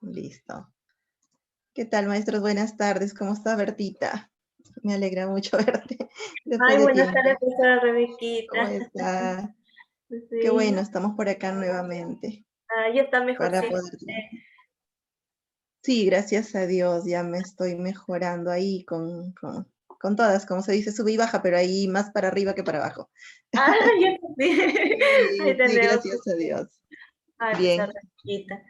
Listo. ¿Qué tal, maestros? Buenas tardes. ¿Cómo está, Bertita? Me alegra mucho verte después Ay, de buenas tiempo. tardes, profesora ¿Cómo Rebequita. está? Qué Sí, bueno, estamos por acá nuevamente ya está para mejorcito. poder trabajar. Sí, gracias a Dios, ya me estoy mejorando ahí con todas, como se dice, sube y baja, pero ahí más para arriba que para abajo. Ah, ya sí. Ahí Sí, sí, tenemos. gracias a Dios. Ay, Bien, profesora Rebequita.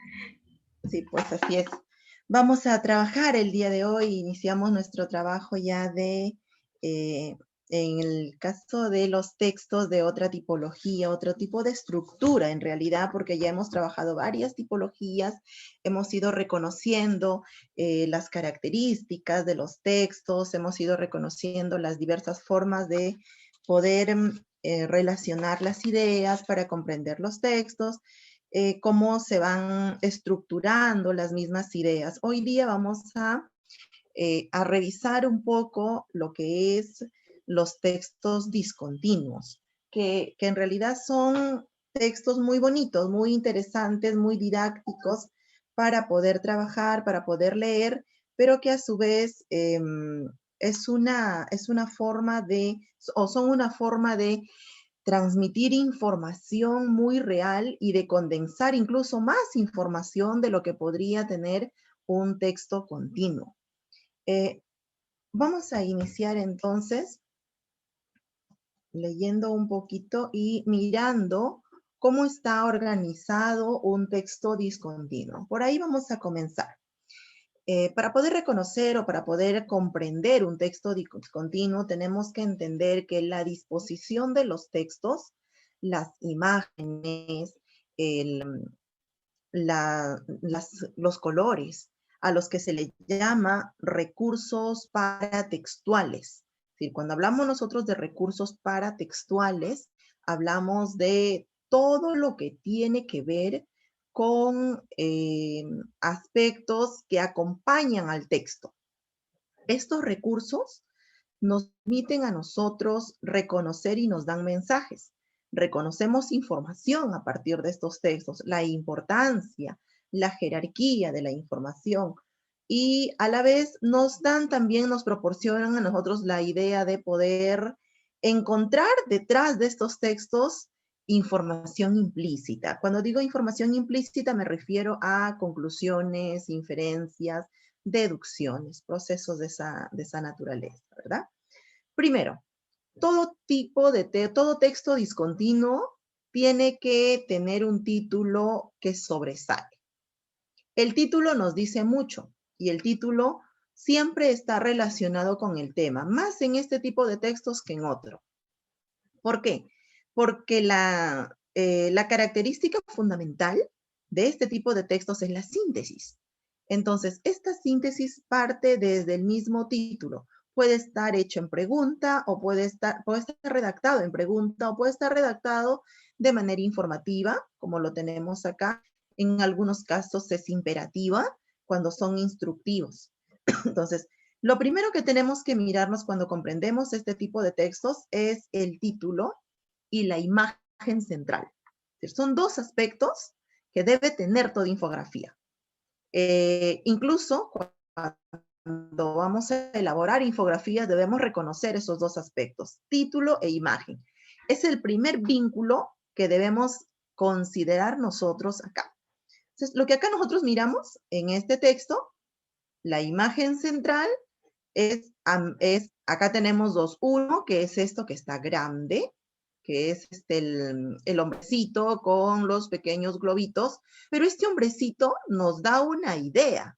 sí, pues así es. Vamos a trabajar el día de hoy. Iniciamos nuestro trabajo ya eh, en el caso de los textos de otra tipología, otro tipo de estructura en realidad, porque ya hemos trabajado varias tipologías, hemos ido reconociendo las características de los textos, hemos ido reconociendo las diversas formas de poder relacionar las ideas para comprender los textos, cómo se van estructurando las mismas ideas. Hoy día vamos a revisar un poco lo que es los textos discontinuos, que en realidad son textos muy bonitos, muy interesantes, muy didácticos para poder trabajar, para poder leer, pero que a su vez es una forma de, o son una forma de transmitir información muy real y de condensar incluso más información de lo que podría tener un texto continuo. Eh, Vamos a iniciar entonces leyendo un poquito y mirando cómo está organizado un texto discontinuo. Por ahí vamos a comenzar. Para poder reconocer o para poder comprender un texto discontinuo, tenemos que entender que la disposición de los textos, las imágenes, el, los colores, a los que se le llama recursos paratextuales. Es decir, cuando hablamos nosotros de recursos paratextuales, hablamos de todo lo que tiene que ver con aspectos que acompañan al texto. Estos recursos nos permiten a nosotros reconocer y nos dan mensajes. Reconocemos información a partir de estos textos, la importancia, la jerarquía de la información y a la vez nos dan también, nos proporcionan a nosotros la idea de poder encontrar detrás de estos textos información implícita. Cuando digo información implícita me refiero a conclusiones, inferencias, deducciones, procesos de esa naturaleza, ¿verdad? Primero, todo texto discontinuo tiene que tener un título que sobresale. El título nos dice mucho y el título siempre está relacionado con el tema, más en este tipo de textos que en otro. ¿Por qué? Porque la característica fundamental de este tipo de textos es la síntesis. Entonces, esta síntesis parte desde el mismo título. Puede estar hecho en pregunta o puede estar redactado en pregunta o puede estar redactado de manera informativa, como lo tenemos acá. En algunos casos es imperativa cuando son instructivos. Entonces, lo primero que tenemos que mirarnos cuando comprendemos este tipo de textos es el título y la imagen central. Son dos aspectos que debe tener toda infografía. Incluso cuando vamos a elaborar infografías debemos reconocer esos dos aspectos, título e imagen. Es el primer vínculo que debemos considerar nosotros acá. Entonces, lo que acá nosotros miramos en este texto, la imagen central acá tenemos dos. Uno, que es esto que está grande, que es el hombrecito con los pequeños globitos, pero este hombrecito nos da una idea.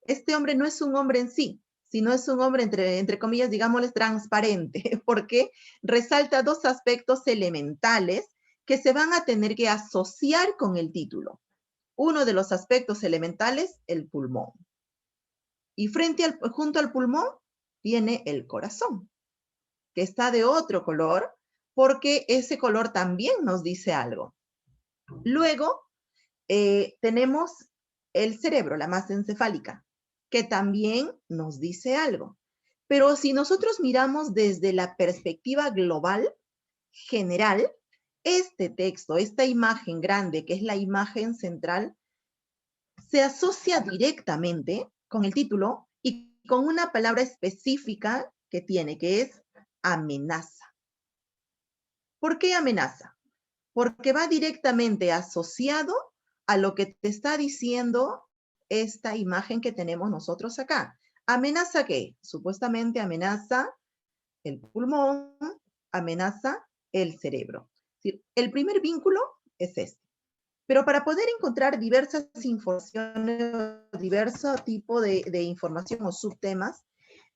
Este hombre no es un hombre en sí, sino es un hombre, entre comillas, digámosles, transparente, porque resalta dos aspectos elementales que se van a tener que asociar con el título. Uno de los aspectos elementales, el pulmón. Y junto al pulmón viene el corazón, que está de otro color, porque ese color también nos dice algo. Luego tenemos el cerebro, la masa encefálica, que también nos dice algo. Pero si nosotros miramos desde la perspectiva global, general, este texto, esta imagen grande, que es la imagen central, se asocia directamente con el título y con una palabra específica que tiene, que es amenaza. ¿Por qué amenaza? Porque va directamente asociado a lo que te está diciendo esta imagen que tenemos nosotros acá. ¿Amenaza qué? Supuestamente amenaza el pulmón, amenaza el cerebro. Es decir, el primer vínculo es este. Pero para poder encontrar diversas informaciones, diverso tipo de información o subtemas,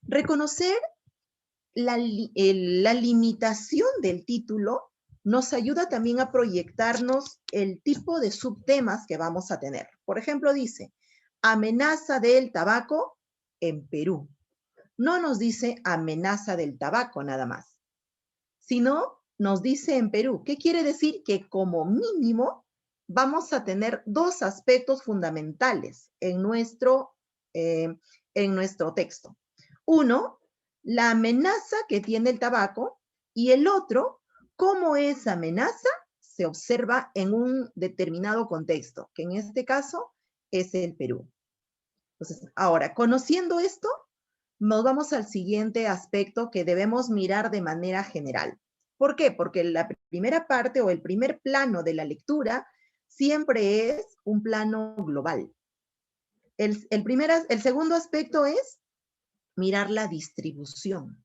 reconocer la limitación del título nos ayuda también a proyectarnos el tipo de subtemas que vamos a tener. Por ejemplo, dice, amenaza del tabaco en Perú. No nos dice amenaza del tabaco nada más, sino nos dice en Perú. ¿Qué quiere decir? Que como mínimo vamos a tener dos aspectos fundamentales en nuestro texto. Uno, la amenaza que tiene el tabaco, y el otro, cómo esa amenaza se observa en un determinado contexto, que en este caso es el Perú. Entonces, ahora, conociendo esto, nos vamos al siguiente aspecto que debemos mirar de manera general. ¿Por qué? Porque la primera parte o el primer plano de la lectura siempre es un plano global. El segundo aspecto es mirar la distribución.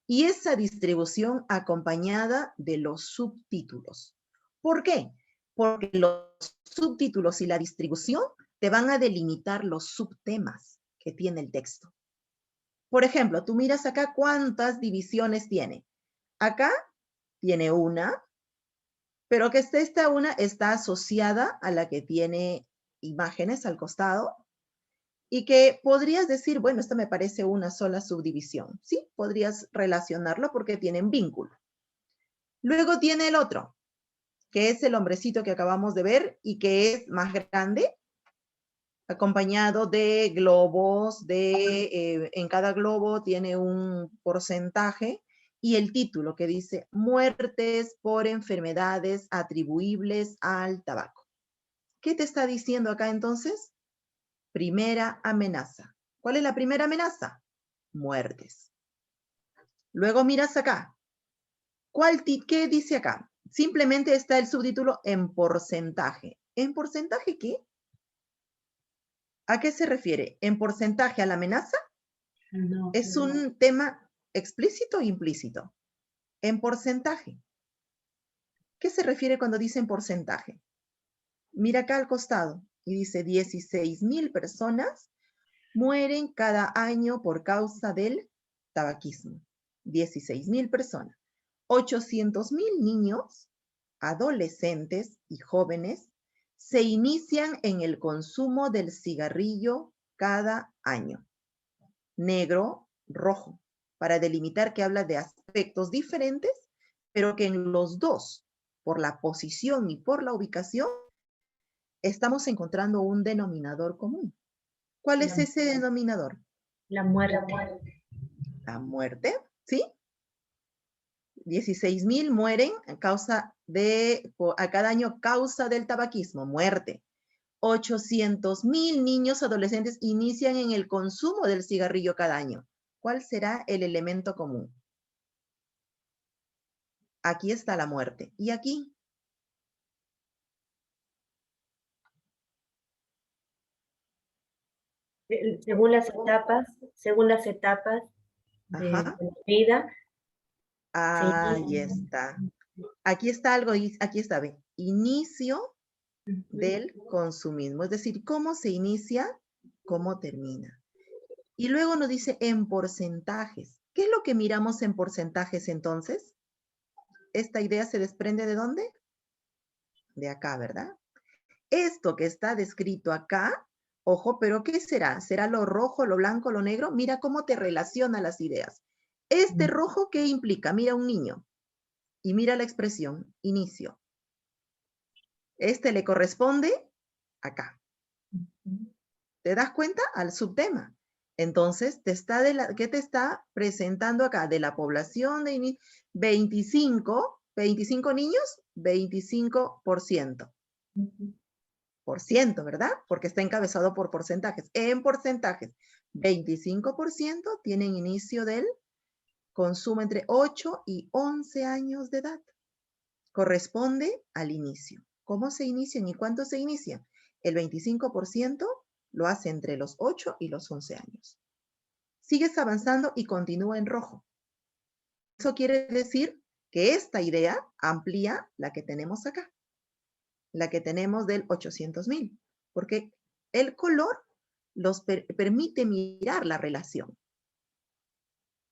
Y esa distribución acompañada de los subtítulos. ¿Por qué? Porque los subtítulos y la distribución te van a delimitar los subtemas que tiene el texto. Por ejemplo, tú miras acá cuántas divisiones tiene. Acá tiene una, pero que esta una está asociada a la que tiene imágenes al costado y que podrías decir, bueno, esta me parece una sola subdivisión. Sí, podrías relacionarlo porque tienen vínculo. Luego tiene el otro, que es el hombrecito que acabamos de ver y que es más grande, acompañado de globos, en cada globo tiene un porcentaje y el título que dice muertes por enfermedades atribuibles al tabaco. ¿Qué te está diciendo acá entonces? Primera amenaza. ¿Cuál es la primera amenaza? Muertes. Luego miras acá. ¿Qué dice acá? Simplemente está el subtítulo en porcentaje. ¿En porcentaje qué? ¿A qué se refiere? ¿En porcentaje a la amenaza? No. Es un tema explícito e implícito. En porcentaje. ¿Qué se refiere cuando dice en porcentaje? Mira acá al costado y dice 16,000 personas mueren cada año por causa del tabaquismo. 16,000 personas. 800,000 niños, adolescentes y jóvenes se inician en el consumo del cigarrillo cada año. Negro, rojo, para delimitar que habla de aspectos diferentes, pero que en los dos, por la posición y por la ubicación, estamos encontrando un denominador común. ¿Cuál es ese denominador? La muerte. La muerte, ¿sí? 16,000 mueren a cada año causa del tabaquismo, muerte. 800,000 niños adolescentes inician en el consumo del cigarrillo cada año. ¿Cuál será el elemento común? Aquí está la muerte. ¿Y aquí? Según las etapas de Ajá. la vida. Ahí Sí. está. Aquí está algo, aquí está, ve. Inicio Ujú. del consumismo. Es decir, cómo se inicia, cómo termina. Y luego nos dice en porcentajes. ¿Qué es lo que miramos en porcentajes entonces? Esta idea se desprende ¿de dónde? De acá, ¿verdad? Esto que está descrito acá, ojo, pero ¿qué será? ¿Será lo rojo, lo blanco, lo negro? Mira cómo te relaciona las ideas. Este rojo, ¿qué implica? Mira un niño y mira la expresión, inicio. Este le corresponde acá. ¿Te das cuenta? Al subtema. Entonces, ¿qué te está presentando acá? De la población de 25 niños, 25%. Ujú. Por ciento, ¿verdad? Porque está encabezado por porcentajes. En porcentajes, 25% tienen inicio del consumo entre 8 y 11 años de edad. Corresponde al inicio. ¿Cómo se inician y cuánto se inician? El 25% lo hace entre los 8 y los 11 años. Sigues avanzando y continúa en rojo. Eso quiere decir que esta idea amplía la que tenemos acá, la que tenemos del 800.000, porque el color los permite mirar la relación.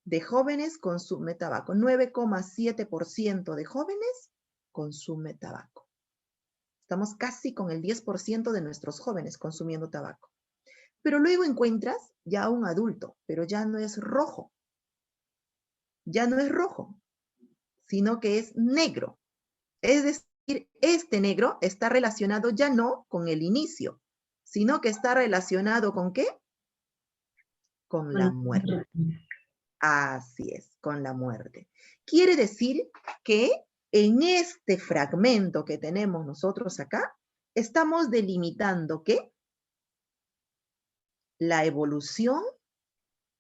De jóvenes consume tabaco. 9,7% de jóvenes consume tabaco. Estamos casi con el 10% de nuestros jóvenes consumiendo tabaco. Pero luego encuentras ya un adulto, pero ya no es rojo. Ya no es rojo, sino que es negro. Es decir, este negro está relacionado ya no con el inicio, sino que está relacionado ¿con qué? Con la muerte. Así es, con la muerte. Quiere decir que en este fragmento que tenemos nosotros acá, estamos delimitando ¿qué? La evolución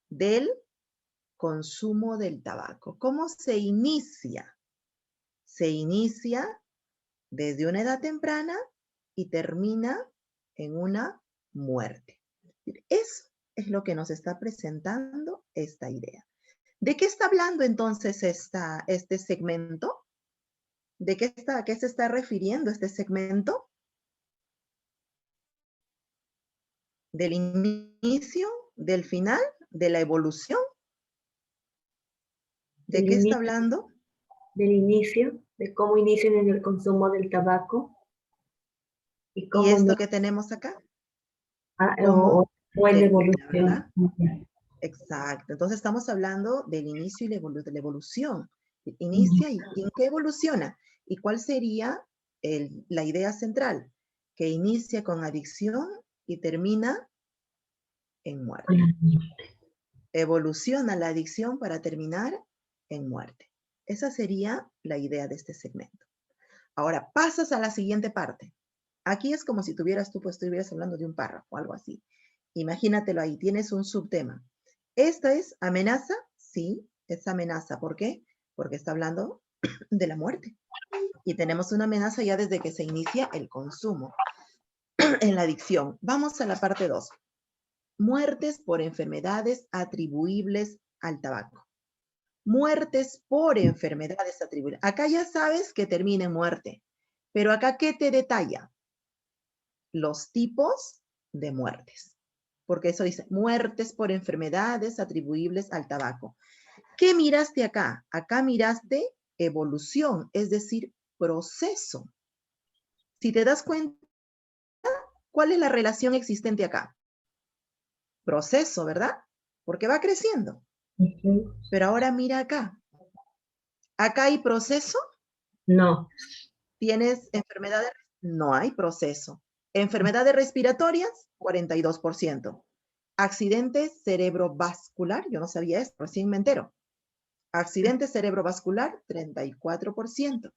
del consumo del tabaco. ¿Cómo se inicia? Se inicia desde una edad temprana y termina en una muerte. Eso es lo que nos está presentando esta idea. ¿De qué está hablando entonces este segmento? ¿De qué se está refiriendo este segmento? ¿Del inicio? ¿Del final? ¿De la evolución? ¿De qué está hablando? Del inicio, de cómo inician en el consumo del tabaco y ¿Y cómo esto no, que tenemos acá? o, ¿Cómo o en la termina, verdad? evolución. Ujú. Exacto. Entonces estamos hablando del inicio y de la evolución. Ujú. Inicia y ¿en qué evoluciona? ¿Y cuál sería la idea central? Que inicia con adicción y termina en muerte. Evoluciona la adicción para terminar en muerte. Esa sería la idea de este segmento. Ahora, pasas a la siguiente parte. Aquí es como si estuvieras hablando de un párrafo o algo así. Imagínatelo ahí, tienes un subtema. ¿Esta es amenaza? Sí, es amenaza. ¿Por qué? Porque está hablando de la muerte. Y tenemos una amenaza ya desde que se inicia el consumo en la adicción. Vamos a la parte 2. Muertes por enfermedades atribuibles al tabaco. Muertes por enfermedades atribuibles. Acá ya sabes que termina en muerte, pero acá, ¿qué te detalla? Los tipos de muertes. Porque eso dice, muertes por enfermedades atribuibles al tabaco. ¿Qué miraste acá? Acá miraste evolución, es decir, proceso. Si te das cuenta, ¿cuál es la relación existente acá? Proceso, ¿verdad? Porque va creciendo. Ujú. Pero ahora mira acá. Acá hay proceso. No. ¿Tienes enfermedades? No hay proceso. Enfermedades respiratorias, 42%. Accidentes cerebrovascular, yo no sabía esto, recién me entero. Accidente cerebrovascular, 34%.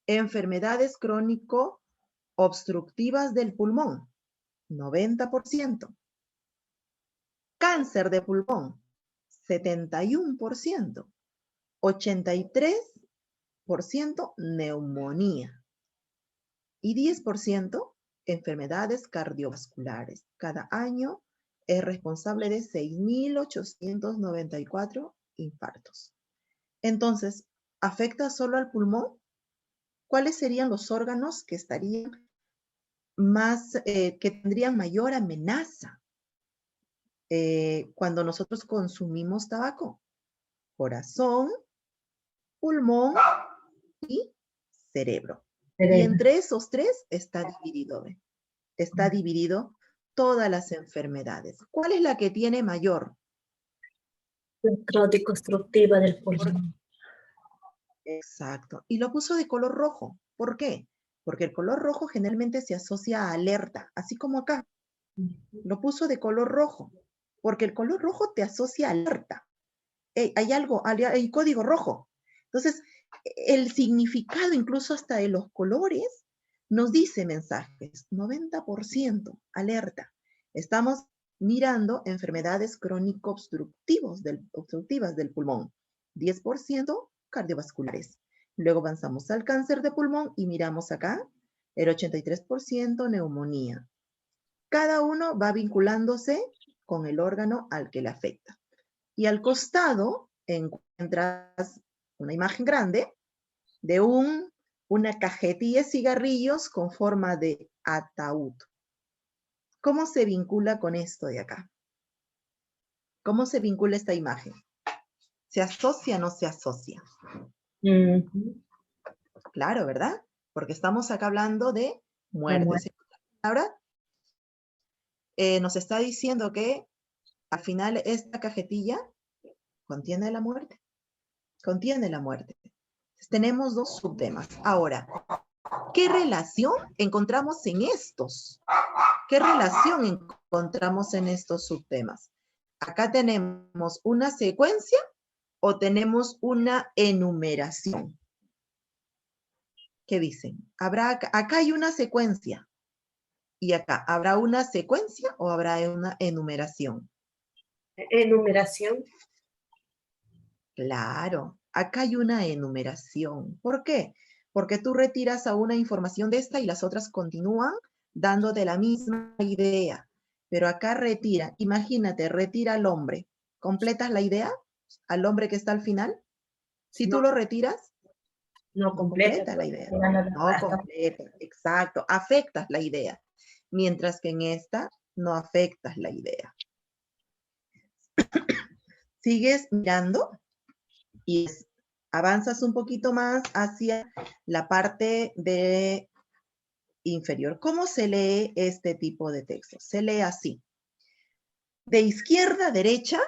Enfermedades crónico-obstructivas del pulmón, 90%. Cáncer de pulmón, 71%. 83% neumonía. Y 10% enfermedades cardiovasculares. Cada año es responsable de 6.894 infartos. Entonces, ¿afecta solo al pulmón? ¿Cuáles serían los órganos que estarían que tendrían mayor amenaza cuando nosotros consumimos tabaco? Corazón, pulmón y cerebro. Y Cerebro. entre esos tres está dividido, ¿ve? Está dividido todas las enfermedades. ¿Cuál es la que tiene mayor? Necrótico-obstructiva del Por- pulmón. Exacto. Y lo puso de color rojo. ¿Por qué? Porque el color rojo generalmente se asocia a alerta, así como acá. Lo puso de color rojo, porque el color rojo te asocia a alerta. Hay algo, hay código rojo. Entonces, El significado, incluso hasta de los colores, nos dice mensajes. 90%, alerta. Estamos mirando enfermedades crónico-obstructivas del pulmón. 10% cardiovasculares. Luego avanzamos al cáncer de pulmón y miramos acá el 83% neumonía. Cada uno va vinculándose con el órgano al que le afecta. Y al costado encuentras una imagen grande de una cajetilla de cigarrillos con forma de ataúd. ¿Cómo se vincula con esto de acá? ¿Cómo se vincula esta imagen? ¿Se asocia o no se asocia? Claro, ¿verdad? Porque estamos acá hablando de muerte. Ahora nos está diciendo que al final esta cajetilla contiene la muerte. Contiene la muerte. Entonces, tenemos dos subtemas. Ahora, ¿qué relación encontramos en estos? ¿Qué relación encontramos en estos subtemas? Acá tenemos una secuencia o tenemos una enumeración. ¿Qué dicen? Acá hay una secuencia. Y acá, ¿habrá una secuencia o habrá una enumeración? Enumeración. Claro, acá hay una enumeración. ¿Por qué? Porque tú retiras a una información de esta y las otras continúan dándote la misma idea. Pero acá retira, imagínate, retira al hombre. ¿Completas la idea? Al hombre que está al final. Si tú lo retiras, no completa la idea. No completa, exacto. Afectas la idea. Mientras que en esta no afectas la idea. Sigues mirando y avanzas un poquito más hacia la parte de inferior. ¿Cómo se lee este tipo de texto? Se lee así. De izquierda a derecha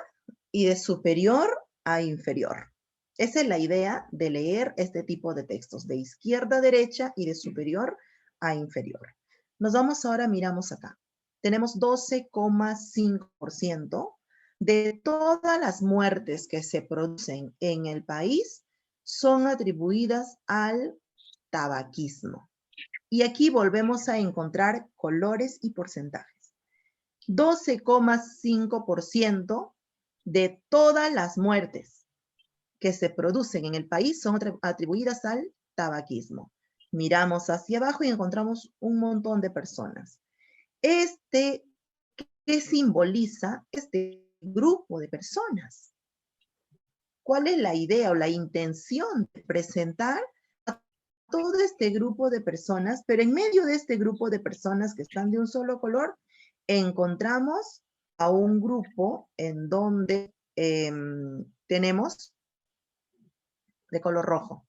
y de superior a inferior. Esa es la idea de leer este tipo de textos, de izquierda a derecha y de superior a inferior. Nos vamos ahora, miramos acá. Tenemos 12,5% de todas las muertes que se producen en el país son atribuidas al tabaquismo. Y aquí volvemos a encontrar colores y porcentajes. 12,5% de todas las muertes que se producen en el país son atribuidas al tabaquismo. Miramos hacia abajo y encontramos un montón de personas. ¿Qué simboliza este grupo de personas? ¿Cuál es la idea o la intención de presentar a todo este grupo de personas? Pero en medio de este grupo de personas que están de un solo color, encontramos a un grupo en donde tenemos de color rojo.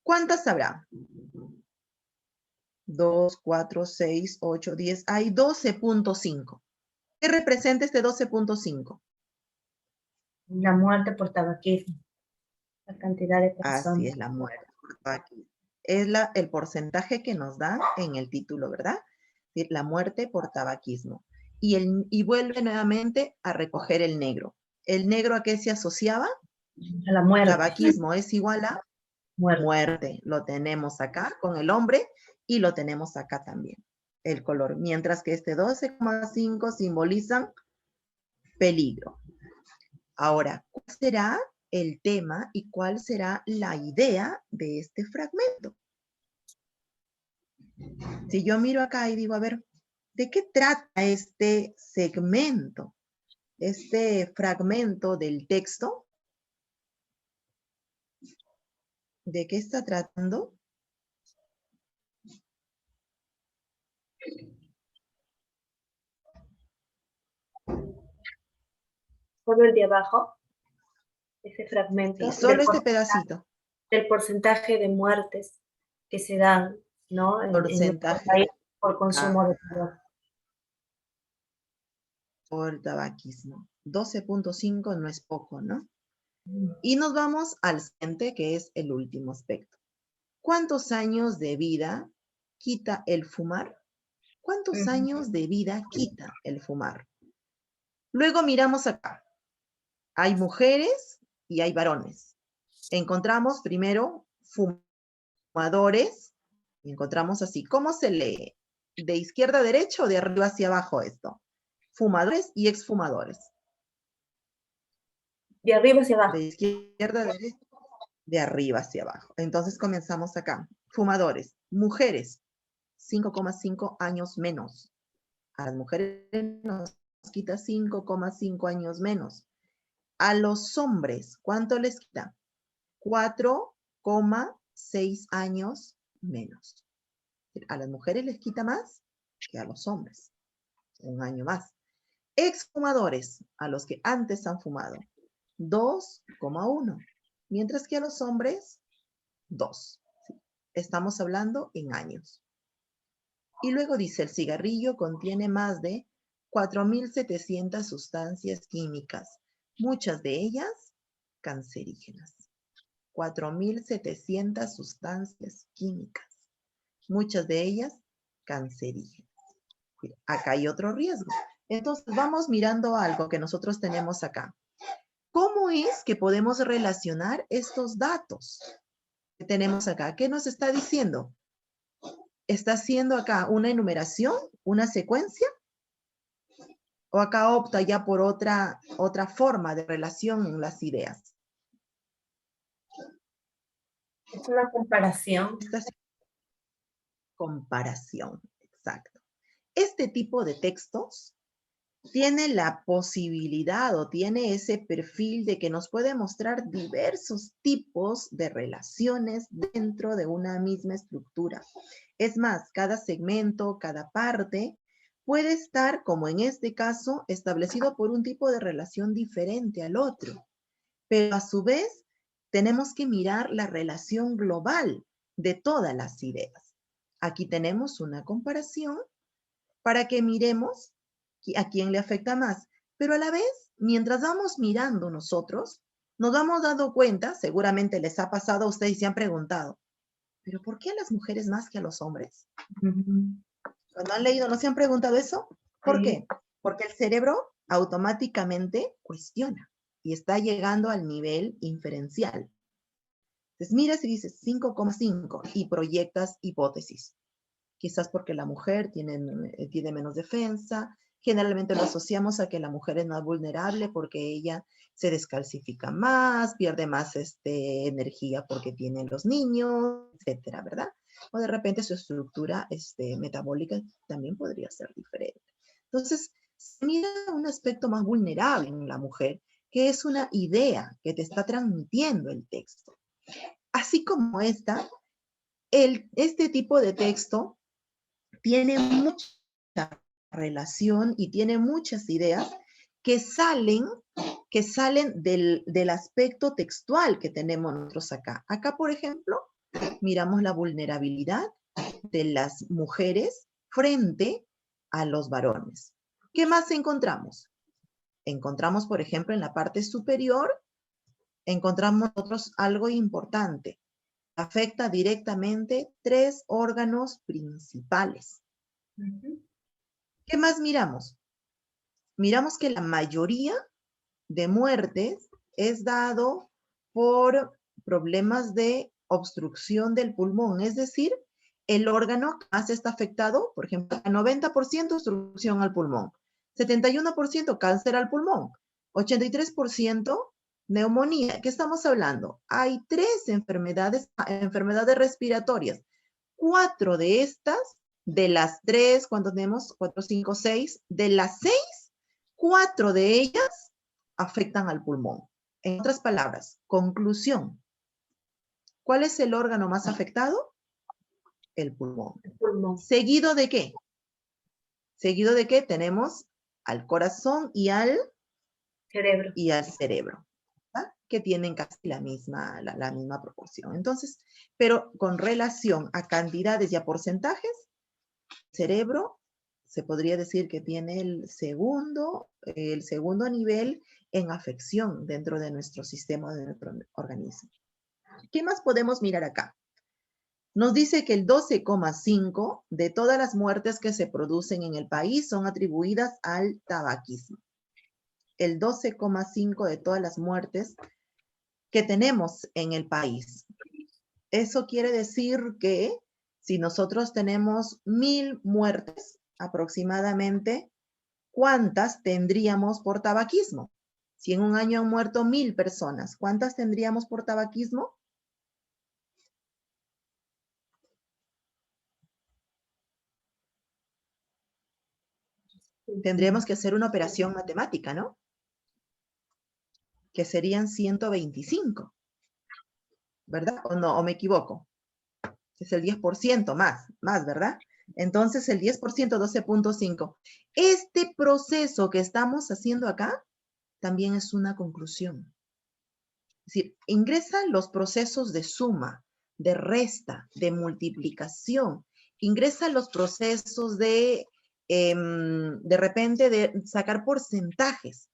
¿Cuántas habrá? 2, 4, 6, 8, 10. Hay 12,5. ¿Qué representa este 12,5? La muerte por tabaquismo. La cantidad de personas. Así es, la muerte por tabaquismo. Es el porcentaje que nos dan en el título, ¿verdad? La muerte por tabaquismo. Y vuelve nuevamente a recoger el negro. ¿El negro a qué se asociaba? A la muerte. Tabaquismo es igual a muerte. Lo tenemos acá con el hombre y lo tenemos acá también, el color. Mientras que este 12,5 simbolizan peligro. Ahora, ¿cuál será el tema y cuál será la idea de este fragmento? Si yo miro acá y digo, a ver, ¿de qué trata este segmento, este fragmento del texto? ¿De qué está tratando? Solo el de abajo, ese fragmento. Sí, solo este pedacito. Del porcentaje de muertes que se dan, ¿no? En nuestro país por consumo de tabaco. Por tabaquismo. 12,5 no es poco, ¿no? Y nos vamos al siguiente, que es el último aspecto. ¿Cuántos años de vida quita el fumar? ¿Cuántos años de vida quita el fumar? Luego miramos acá. Hay mujeres y hay varones. Encontramos primero fumadores, y encontramos así. ¿Cómo se lee? ¿De izquierda a derecha o de arriba hacia abajo esto? Fumadores y exfumadores. De arriba hacia abajo. De izquierda a derecha, de arriba hacia abajo. Entonces comenzamos acá. Fumadores, mujeres, 5,5 años menos. A las mujeres nos quita 5,5 años menos. A los hombres, ¿cuánto les quita? 4,6 años menos. A las mujeres les quita más que a los hombres. Un año más. Exfumadores, a los que antes han fumado, 2,1. Mientras que a los hombres, 2. ¿Sí? Estamos hablando en años. Y luego dice, el cigarrillo contiene más de 4.700 sustancias químicas, muchas de ellas cancerígenas. 4.700 sustancias químicas, muchas de ellas cancerígenas. Acá hay otro riesgo. Entonces vamos mirando algo que nosotros tenemos acá. ¿Cómo es que podemos relacionar estos datos que tenemos acá? ¿Qué nos está diciendo? ¿Está haciendo acá una enumeración, una secuencia? ¿O acá opta ya por otra forma de relación en las ideas? Es una comparación. Esta es comparación, exacto. Este tipo de textos tiene la posibilidad o tiene ese perfil de que nos puede mostrar diversos tipos de relaciones dentro de una misma estructura. Es más, cada segmento, cada parte puede estar, como en este caso, establecido por un tipo de relación diferente al otro. Pero a su vez, tenemos que mirar la relación global de todas las ideas. Aquí tenemos una comparación para que miremos a quién le afecta más. Pero a la vez, mientras vamos mirando nosotros, nos vamos dando cuenta, seguramente les ha pasado a ustedes y se han preguntado, ¿pero por qué a las mujeres más que a los hombres? Cuando han leído, ¿no se han preguntado eso? ¿Por qué? Porque el cerebro automáticamente cuestiona y está llegando al nivel inferencial. Entonces miras y dices 5,5 y proyectas hipótesis. Quizás porque la mujer tiene menos defensa. Generalmente lo asociamos a que la mujer es más vulnerable porque ella se descalcifica más, pierde más energía porque tiene los niños, etcétera, ¿verdad? O de repente su estructura metabólica también podría ser diferente. Entonces, se mira un aspecto más vulnerable en la mujer, que es una idea que te está transmitiendo el texto. Así como este tipo de texto tiene mucha relación y tiene muchas ideas que salen del aspecto textual que tenemos nosotros acá. Acá, por ejemplo, miramos la vulnerabilidad de las mujeres frente a los varones. ¿Qué más encontramos? Encontramos, por ejemplo, en la parte superior, encontramos nosotros algo importante. Afecta directamente 3 órganos principales. ¿Qué más miramos? Miramos que la mayoría de muertes es dado por problemas de obstrucción del pulmón, es decir, el órgano que más está afectado, por ejemplo, 90% obstrucción al pulmón, 71% cáncer al pulmón, 83% neumonía. ¿Qué estamos hablando? Hay 3 enfermedades respiratorias. 4 de estas, de las 3, ¿cuántos tenemos? 4, 5, 6. De las 6, 4 de ellas afectan al pulmón. En otras palabras, conclusión. ¿Cuál es el órgano más afectado? El pulmón. El pulmón. ¿Seguido de qué? Seguido de qué tenemos al corazón y al cerebro, ¿verdad? Que tienen casi la misma proporción. Entonces, pero con relación a cantidades y a porcentajes, el cerebro se podría decir que tiene el segundo nivel en afección dentro de nuestro sistema, de nuestro organismo. ¿Qué más podemos mirar acá? Nos dice que el 12,5 de todas las muertes que se producen en el país son atribuidas al tabaquismo. El 12,5 de todas las muertes que tenemos en el país. Eso quiere decir que si nosotros tenemos 1000 muertes aproximadamente, ¿cuántas tendríamos por tabaquismo? Si en un año han muerto 1000 personas, ¿cuántas tendríamos por tabaquismo? Tendríamos que hacer una operación matemática, ¿no? Que serían 125, ¿verdad? ¿O no? ¿O me equivoco? Es el 10% más, ¿verdad? Entonces el 10%, 12.5. Este proceso que estamos haciendo acá también es una conclusión. Es decir, ingresan los procesos de suma, de resta, de multiplicación, ingresan los procesos de repente, de sacar porcentajes.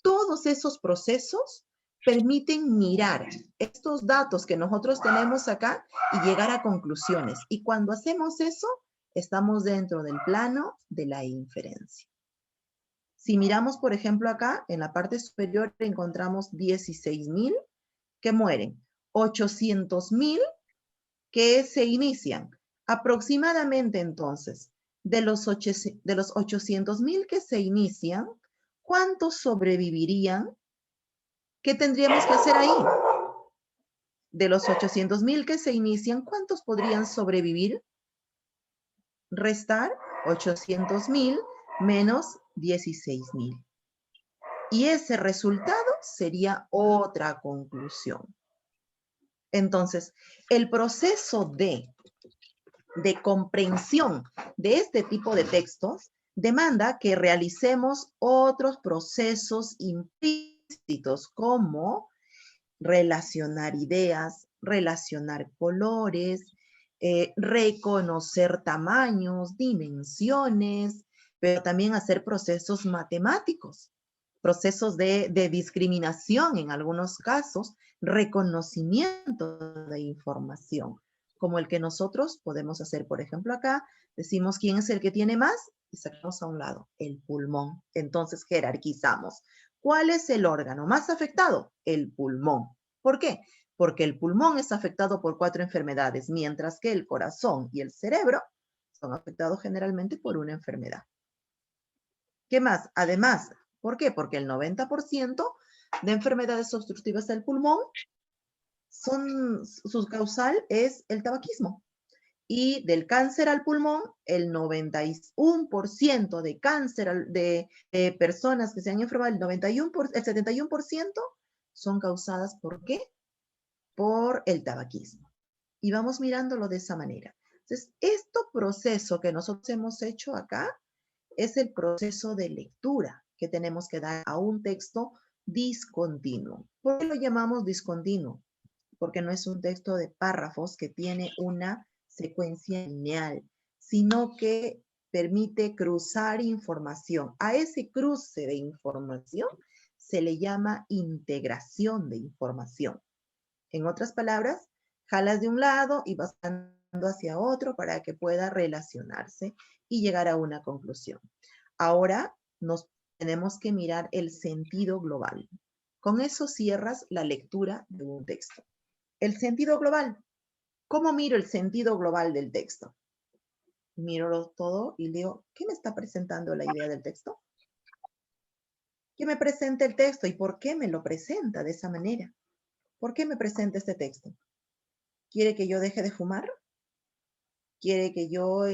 Todos esos procesos permiten mirar estos datos que nosotros tenemos acá y llegar a conclusiones. Y cuando hacemos eso, estamos dentro del plano de la inferencia. Si miramos, por ejemplo, acá, en la parte superior encontramos 16.000 que mueren, 800.000 que se inician. Aproximadamente, entonces, de los 800.000 que se inician, ¿cuántos sobrevivirían? ¿Qué tendríamos que hacer ahí? De los 800.000 que se inician, ¿cuántos podrían sobrevivir? Restar 800.000 menos 16.000. Y ese resultado sería otra conclusión. Entonces, el proceso de comprensión de este tipo de textos demanda que realicemos otros procesos implícitos como relacionar ideas, relacionar colores, reconocer tamaños, dimensiones, pero también hacer procesos matemáticos, procesos de discriminación en algunos casos, reconocimiento de información, como el que nosotros podemos hacer, por ejemplo, acá, decimos quién es el que tiene más y sacamos a un lado el pulmón. Entonces jerarquizamos. ¿Cuál es el órgano más afectado? El pulmón. ¿Por qué? Porque el pulmón es afectado por 4 enfermedades, mientras que el corazón y el cerebro son afectados generalmente por una enfermedad. ¿Qué más? Además, ¿por qué? Porque el 90% de enfermedades obstructivas del pulmón su causal es el tabaquismo. Y del cáncer al pulmón, el 91% de cáncer de personas que se han enfermado, el 71% son causadas ¿por qué? Por el tabaquismo. Y vamos mirándolo de esa manera. Entonces, este proceso que nosotros hemos hecho acá es el proceso de lectura que tenemos que dar a un texto discontinuo. ¿Por qué lo llamamos discontinuo? Porque no es un texto de párrafos que tiene una secuencia lineal, sino que permite cruzar información. A ese cruce de información se le llama integración de información. En otras palabras, jalas de un lado y vas dando hacia otro para que pueda relacionarse y llegar a una conclusión. Ahora nos tenemos que mirar el sentido global. Con eso cierras la lectura de un texto. El sentido global. ¿Cómo miro el sentido global del texto? Miro todo y digo, ¿qué me está presentando la idea del texto? ¿Qué me presenta el texto y por qué me lo presenta de esa manera? ¿Por qué me presenta este texto? ¿Quiere que yo deje de fumar? ¿Quiere que yo,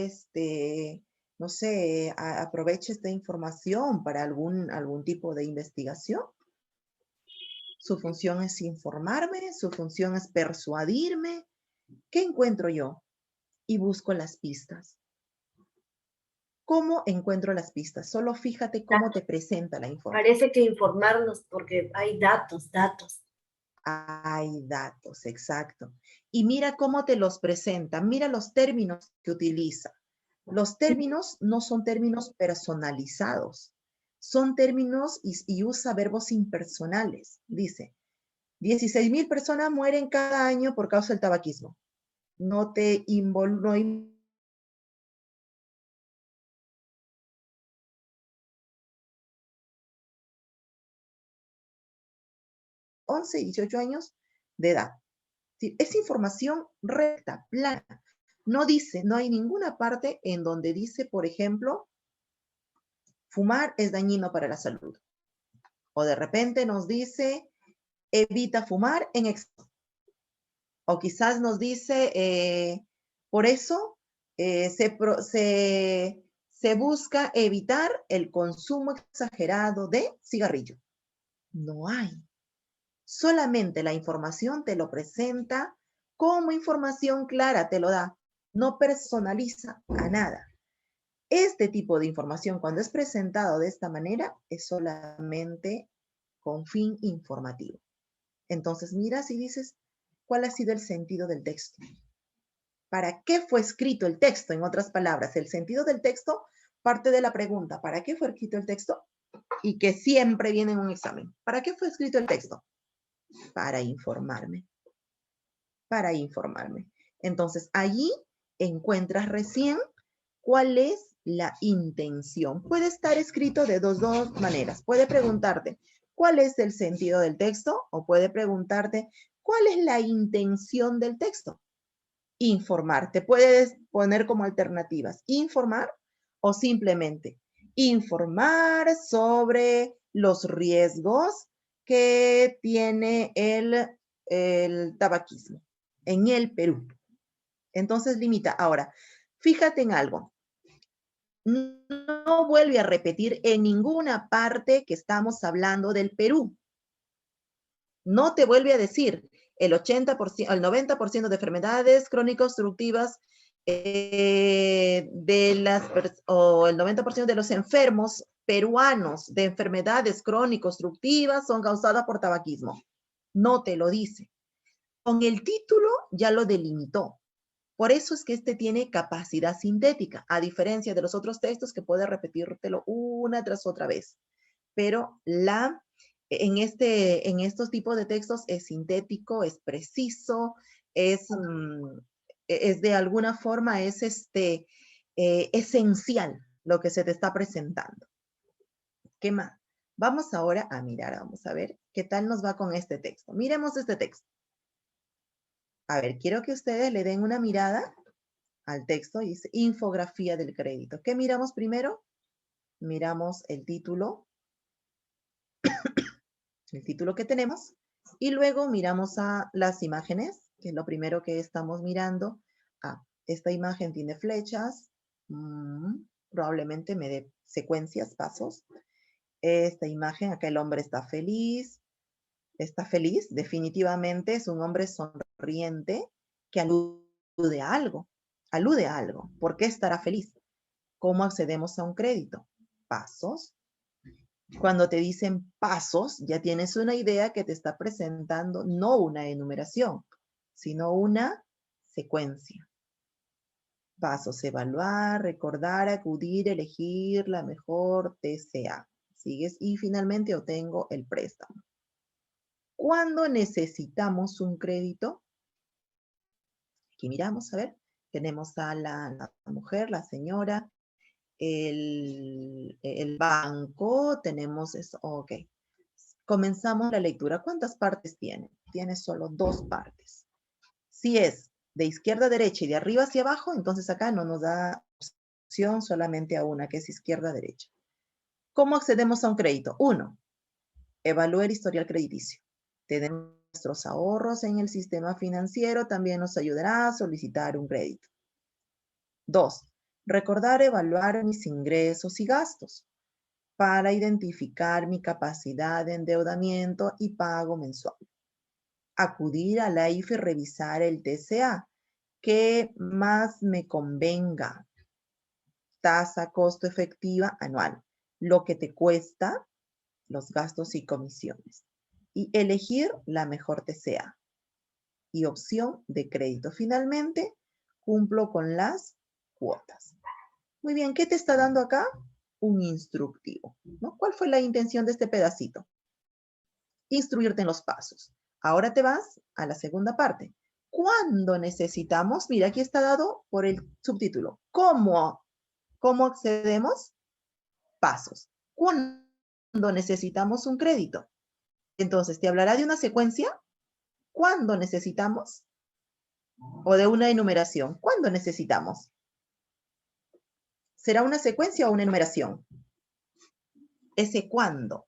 no sé, aproveche esta información para algún tipo de investigación? Su función es informarme, su función es persuadirme. ¿Qué encuentro yo? Y busco las pistas. ¿Cómo encuentro las pistas? Solo fíjate cómo te presenta la información. Parece que informarnos porque hay datos. Hay datos, exacto. Y mira cómo te los presenta, mira los términos que utiliza. Los términos no son términos personalizados, son términos y usa verbos impersonales. Dice, 16.000 personas mueren cada año por causa del tabaquismo. No te involucra. 11 y 18 años de edad. ¿sí? Es información recta, plana. No dice, no hay ninguna parte en donde dice, por ejemplo, fumar es dañino para la salud. O de repente nos dice, evita fumar en exceso. O quizás nos dice, por eso se busca evitar el consumo exagerado de cigarrillo. No hay. Solamente la información te lo presenta como información clara, te lo da. No personaliza a nada. Este tipo de información, cuando es presentado de esta manera, es solamente con fin informativo. Entonces, miras y dices, ¿cuál ha sido el sentido del texto? ¿Para qué fue escrito el texto? En otras palabras, el sentido del texto parte de la pregunta, ¿para qué fue escrito el texto? Y que siempre viene en un examen. ¿Para qué fue escrito el texto? Para informarme. Para informarme. Entonces, allí encuentras recién cuál es la intención. Puede estar escrito de dos maneras. Puede preguntarte, ¿cuál es el sentido del texto? O puede preguntarte, ¿cuál es la intención del texto? Informar. Te puedes poner como alternativas, informar o simplemente informar sobre los riesgos que tiene el tabaquismo en el Perú. Entonces limita. Ahora, fíjate en algo. No vuelve a repetir en ninguna parte que estamos hablando del Perú. No te vuelve a decir el 80%, el 90% de enfermedades crónico-obstructivas o el 90% de los enfermos peruanos de enfermedades crónico-obstructivas son causadas por tabaquismo. No te lo dice. Con el título ya lo delimitó. Por eso es que este tiene capacidad sintética, a diferencia de los otros textos que puede repetírtelo una tras otra vez. Pero en estos tipos de textos es sintético, es preciso, es de alguna forma, es esencial lo que se te está presentando. ¿Qué más? Vamos ahora a mirar, vamos a ver qué tal nos va con este texto. Miremos este texto. A ver, quiero que ustedes le den una mirada al texto y dice infografía del crédito. ¿Qué miramos primero? Miramos el título que tenemos, y luego miramos a las imágenes, que es lo primero que estamos mirando. Esta imagen tiene flechas, probablemente me dé secuencias, pasos. Esta imagen, acá el hombre está feliz, definitivamente es un hombre sonriente que alude a algo. ¿Por qué estará feliz? ¿Cómo accedemos a un crédito? Pasos. Cuando te dicen pasos, ya tienes una idea que te está presentando no una enumeración, sino una secuencia. Pasos: evaluar, recordar, acudir, elegir la mejor TCA. Sigues y finalmente obtengo el préstamo. ¿Cuándo necesitamos un crédito? Aquí miramos, a ver, tenemos a la mujer, la señora, el banco, tenemos eso, ok. Comenzamos la lectura. ¿Cuántas partes tiene? Tiene solo 2 partes. Si es de izquierda a derecha y de arriba hacia abajo, entonces acá no nos da opción, solamente a una, que es izquierda a derecha. ¿Cómo accedemos a un crédito? 1. Evalúe el historial crediticio. Tenemos nuestros ahorros en el sistema financiero, también nos ayudará a solicitar un crédito. 2. Recordar evaluar mis ingresos y gastos para identificar mi capacidad de endeudamiento y pago mensual. Acudir a la IFE y revisar el TCA, que más me convenga. Tasa costo efectiva anual, lo que te cuesta, los gastos y comisiones. Y elegir la mejor TCA. Y opción de crédito. Finalmente, cumplo con las cuotas. Muy bien, ¿qué te está dando acá? Un instructivo, ¿no? ¿Cuál fue la intención de este pedacito? Instruirte en los pasos. Ahora te vas a la segunda parte. ¿Cuándo necesitamos? Mira, aquí está dado por el subtítulo. ¿Cómo accedemos? Pasos. ¿Cuándo necesitamos un crédito? Entonces, te hablará de una secuencia. ¿Cuándo necesitamos? o de una enumeración. ¿Cuándo necesitamos? ¿Será una secuencia o una enumeración? Ese cuándo.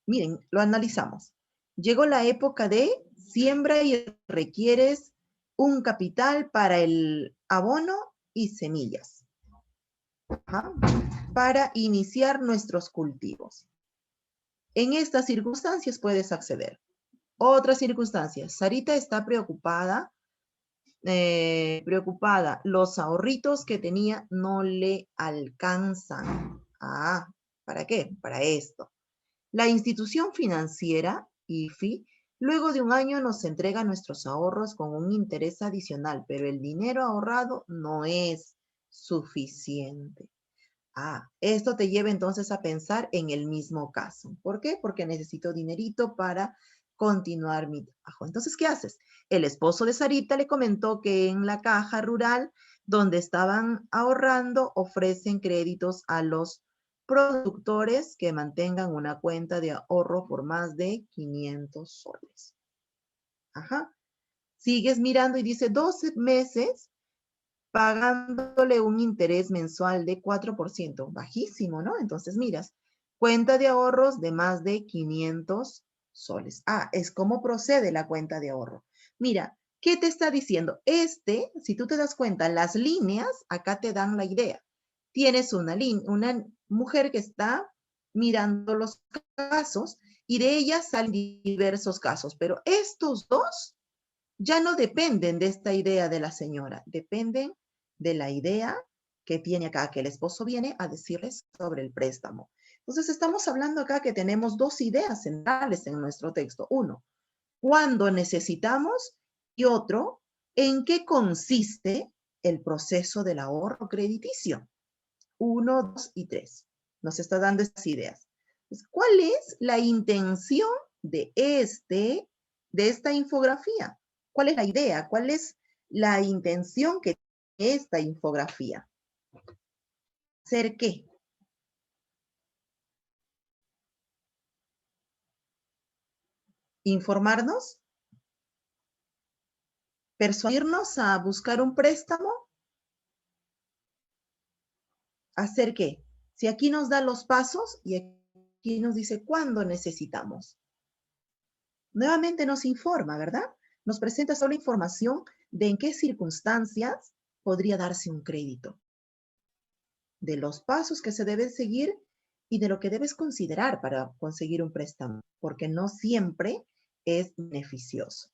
Miren, lo analizamos. Llegó la época de siembra y requieres un capital para el abono y semillas. Ajá. Para iniciar nuestros cultivos. En estas circunstancias puedes acceder. Otras circunstancias. Sarita está preocupada. Los ahorritos que tenía no le alcanzan. Ah, ¿para qué? Para esto. La institución financiera, IFI, luego de un año nos entrega nuestros ahorros con un interés adicional, pero el dinero ahorrado no es suficiente. Ah, esto te lleva entonces a pensar en el mismo caso. ¿Por qué? Porque necesito dinerito para continuar mi trabajo. Entonces, ¿qué haces? El esposo de Sarita le comentó que en la caja rural, donde estaban ahorrando, ofrecen créditos a los productores que mantengan una cuenta de ahorro por más de 500 soles. Ajá. Sigues mirando y dice 12 meses pagándole un interés mensual de 4%, bajísimo, ¿no? Entonces, miras, cuenta de ahorros de más de 500 soles. Ah, es cómo procede la cuenta de ahorro. Mira, ¿qué te está diciendo? Si tú te das cuenta, las líneas acá te dan la idea. Tienes una mujer que está mirando los casos y de ella salen diversos casos, pero estos dos ya no dependen de esta idea de la señora, dependen de la idea que tiene acá, que el esposo viene a decirles sobre el préstamo. Entonces, estamos hablando acá que tenemos dos ideas centrales en nuestro texto. Uno, cuándo necesitamos, y otro, en qué consiste el proceso del ahorro crediticio. 1, 2 y 3. Nos está dando estas ideas. Pues, ¿cuál es la intención de esta infografía? ¿Cuál es la idea? ¿Cuál es la intención que tiene esta infografía? ¿Hacer qué? ¿Informarnos? ¿Persuadirnos a buscar un préstamo? ¿Hacer qué? Si aquí nos da los pasos y aquí nos dice cuándo necesitamos. Nuevamente nos informa, ¿verdad? Nos presenta solo información de en qué circunstancias podría darse un crédito, de los pasos que se deben seguir y de lo que debes considerar para conseguir un préstamo, porque no siempre es beneficioso.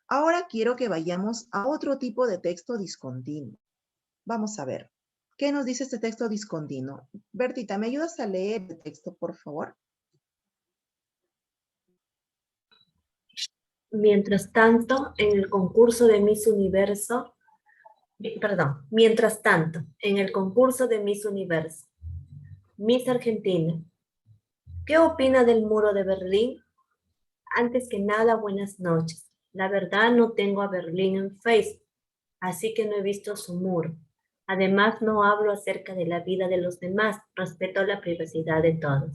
Ahora quiero que vayamos a otro tipo de texto discontinuo. Vamos a ver, ¿qué nos dice este texto discontinuo? Bertita, ¿me ayudas a leer el texto, por favor? Mientras tanto, en el concurso de Miss Universo, mientras tanto, en el concurso de Miss Universo, Miss Argentina, ¿qué opina del muro de Berlín? Antes que nada, buenas noches. La verdad no tengo a Berlín en Facebook, así que no he visto su muro. Además, no hablo acerca de la vida de los demás, respeto la privacidad de todos.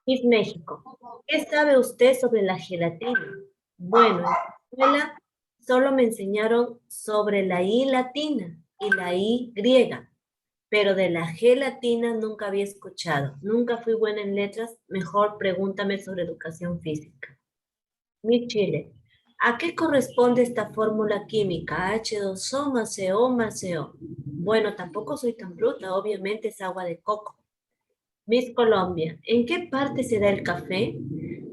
Miss México, ¿qué sabe usted sobre la gelatina? Bueno, en la escuela solo me enseñaron sobre la I latina y la I griega, pero de la G latina nunca había escuchado. Nunca fui buena en letras, mejor pregúntame sobre educación física. Miss Chile, ¿a qué corresponde esta fórmula química? H2O más CO más CO. Bueno, tampoco soy tan bruta, obviamente es agua de coco. Miss Colombia, ¿en qué parte se da el café?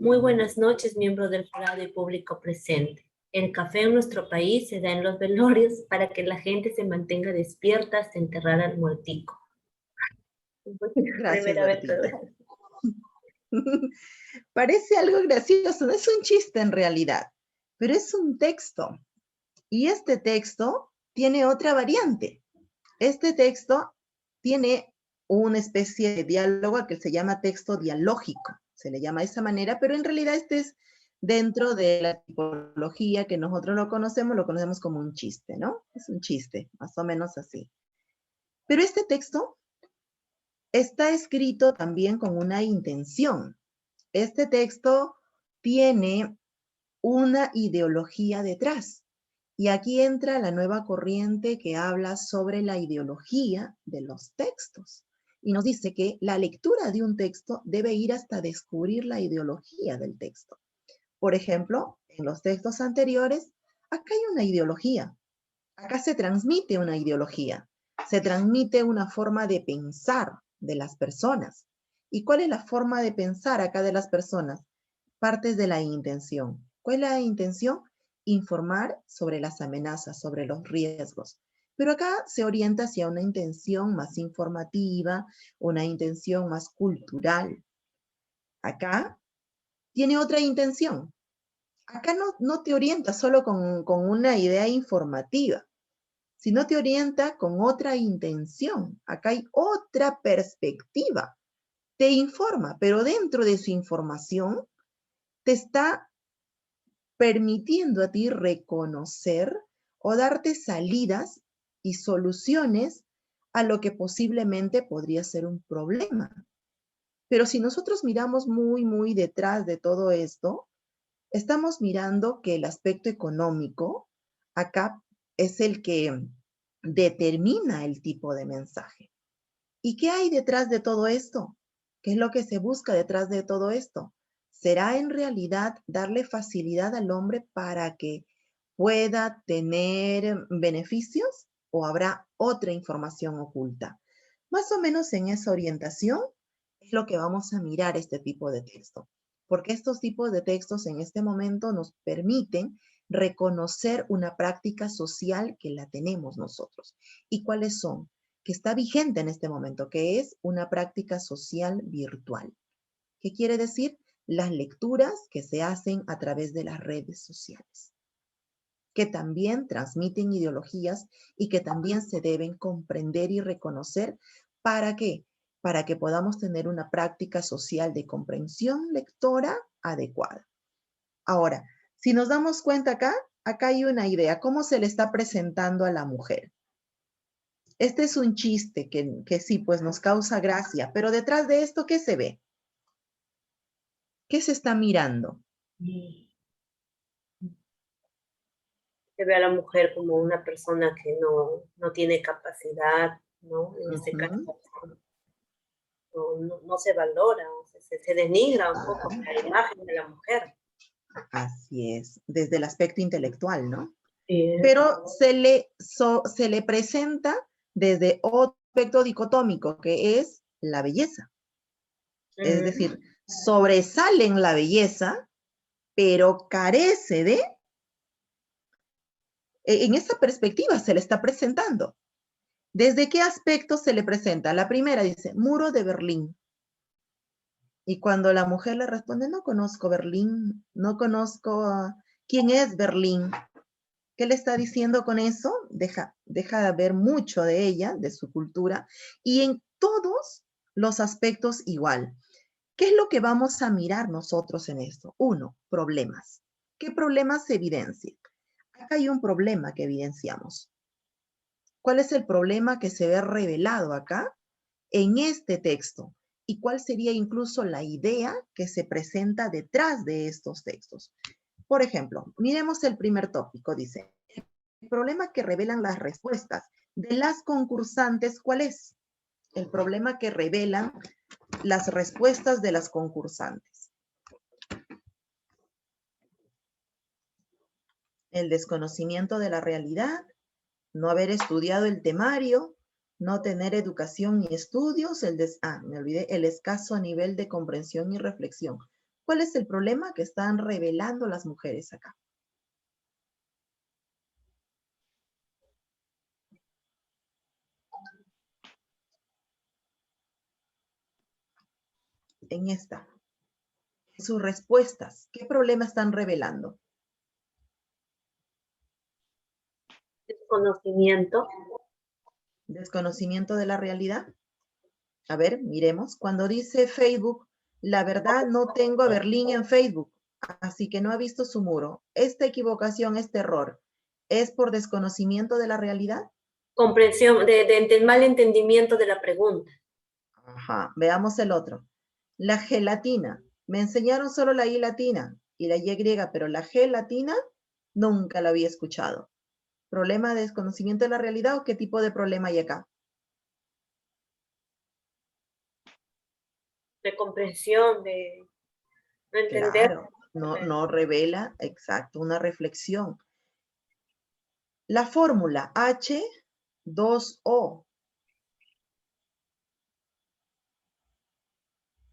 Muy buenas noches, miembros del jurado y público presente. El café en nuestro país se da en los velorios para que la gente se mantenga despierta hasta enterrar al muertico. Gracias, Primera vez, Bertita. Parece algo gracioso, no es un chiste en realidad, pero es un texto. Y este texto tiene otra variante. Este texto tiene una especie de diálogo que se llama texto dialógico. Se le llama de esa manera, pero en realidad este es dentro de la tipología que nosotros lo conocemos como un chiste, ¿no? Es un chiste, más o menos así. Pero este texto está escrito también con una intención. Este texto tiene una ideología detrás. Y aquí entra la nueva corriente que habla sobre la ideología de los textos. Y nos dice que la lectura de un texto debe ir hasta descubrir la ideología del texto. Por ejemplo, en los textos anteriores, acá hay una ideología. Acá se transmite una ideología. Se transmite una forma de pensar de las personas. ¿Y cuál es la forma de pensar acá de las personas? Partes de la intención. ¿Cuál es la intención? Informar sobre las amenazas, sobre los riesgos. Pero acá se orienta hacia una intención más informativa, una intención más cultural. Acá tiene otra intención. Acá no te orienta solo con una idea informativa, sino te orienta con otra intención. Acá hay otra perspectiva. Te informa, pero dentro de su información te está permitiendo a ti reconocer o darte salidas y soluciones a lo que posiblemente podría ser un problema. Pero si nosotros miramos muy detrás de todo esto, estamos mirando que el aspecto económico acá es el que determina el tipo de mensaje. ¿Y qué hay detrás de todo esto? ¿Qué es lo que se busca detrás de todo esto? ¿Será en realidad darle facilidad al hombre para que pueda tener beneficios o habrá otra información oculta? Más o menos en esa orientación es lo que vamos a mirar este tipo de texto, porque estos tipos de textos en este momento nos permiten reconocer una práctica social que la tenemos nosotros. ¿Y cuáles son? Que está vigente en este momento, que es una práctica social virtual. ¿Qué quiere decir? Las lecturas que se hacen a través de las redes sociales, que también transmiten ideologías y que también se deben comprender y reconocer. ¿Para qué? Para que podamos tener una práctica social de comprensión lectora adecuada. Ahora, si nos damos cuenta acá hay una idea, ¿cómo se le está presentando a la mujer? Este es un chiste que sí, pues nos causa gracia, pero detrás de esto, ¿qué se ve? ¿Qué se está mirando? Se ve a la mujer como una persona que no tiene capacidad, ¿no? En este caso, Ujú. no se valora, se denigra un poco la imagen de la mujer. Así es, desde el aspecto intelectual, ¿no? Sí. Pero se le presenta desde otro aspecto dicotómico, que es la belleza. Es decir, sobresale en la belleza, pero carece de, en esa perspectiva se le está presentando. ¿Desde qué aspecto se le presenta? La primera dice, muro de Berlín. Y cuando la mujer le responde, no conozco Berlín, no conozco quién es Berlín. ¿Qué le está diciendo con eso? Deja de ver mucho de ella, de su cultura, y en todos los aspectos igual. ¿Qué es lo que vamos a mirar nosotros en esto? Uno, problemas. ¿Qué problemas se evidencian? Acá hay un problema que evidenciamos. ¿Cuál es el problema que se ve revelado acá en este texto? ¿Y cuál sería incluso la idea que se presenta detrás de estos textos? Por ejemplo, miremos el primer tópico, dice, el problema que revelan las respuestas de las concursantes, ¿cuál es? El problema que revelan las respuestas de las concursantes. El desconocimiento de la realidad, no haber estudiado el temario, no tener educación ni estudios, me olvidé, el escaso nivel de comprensión y reflexión. ¿Cuál es el problema que están revelando las mujeres acá? En esta, sus respuestas, ¿qué problema están revelando? Desconocimiento. Desconocimiento de la realidad. A ver, miremos. Cuando dice Facebook, la verdad no tengo a Berlín en Facebook, así que no ha visto su muro. Esta equivocación, este error, ¿es por desconocimiento de la realidad? Comprensión, mal entendimiento de la pregunta. Ajá, veamos el otro. La gelatina. Me enseñaron solo la I latina y la Y griega, pero la G latina nunca la había escuchado. ¿Problema de desconocimiento de la realidad o qué tipo de problema hay acá? De comprensión, de no entender. Claro, no revela, exacto, una reflexión. La fórmula H2O.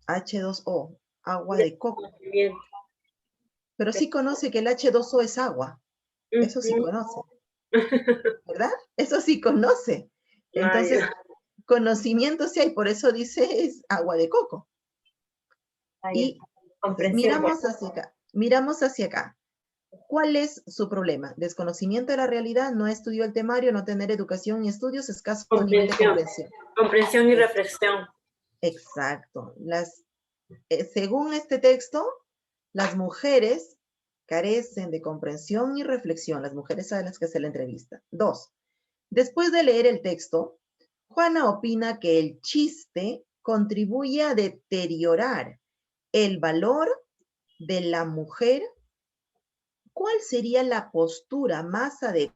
H2O, agua de coco. Conocimiento. Pero sí conoce que el H2O es agua. Eso sí Ujú. conoce, ¿verdad? Eso sí conoce. Ay, Entonces, conocimiento sí hay, por eso dice es agua de coco. ay, Y comprensión. miramos hacia acá. ¿Cuál es su problema? Desconocimiento de la realidad, no estudió el temario, no tener educación y estudios, escaso nivel de Comprensión. comprensión. Comprensión y reflexión. Exacto. Según este texto, las mujeres carecen de comprensión y reflexión, las mujeres a las que se le entrevista. 2. Después de leer el texto, Juana opina que el chiste contribuye a deteriorar el valor de la mujer. ¿Cuál sería la postura más adecuada?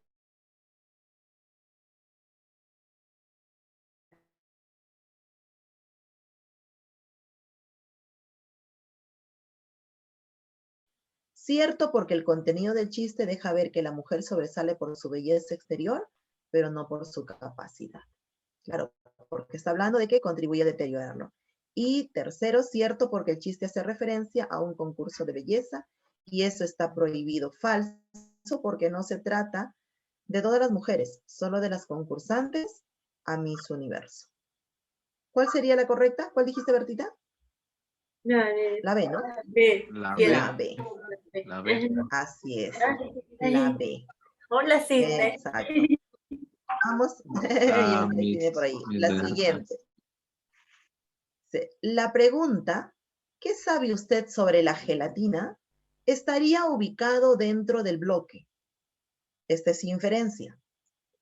Cierto, porque el contenido del chiste deja ver que la mujer sobresale por su belleza exterior, pero no por su capacidad. Claro, porque está hablando de que contribuye a deteriorarlo. Y tercero, cierto, porque el chiste hace referencia a un concurso de belleza y eso está prohibido. Falso, porque no se trata de todas las mujeres, solo de las concursantes a Miss Universo. ¿Cuál sería la correcta? ¿Cuál dijiste, Bertita? La B, ¿no? B. La Sí, B. La B. La B. Así es. La Ay, B. hola, Cintia. Exacto. Vamos, Ah, ahí tiene por ahí. mis La gracias. siguiente. La pregunta, ¿qué sabe usted sobre la gelatina? Estaría ubicado dentro del bloque. Esta es inferencia.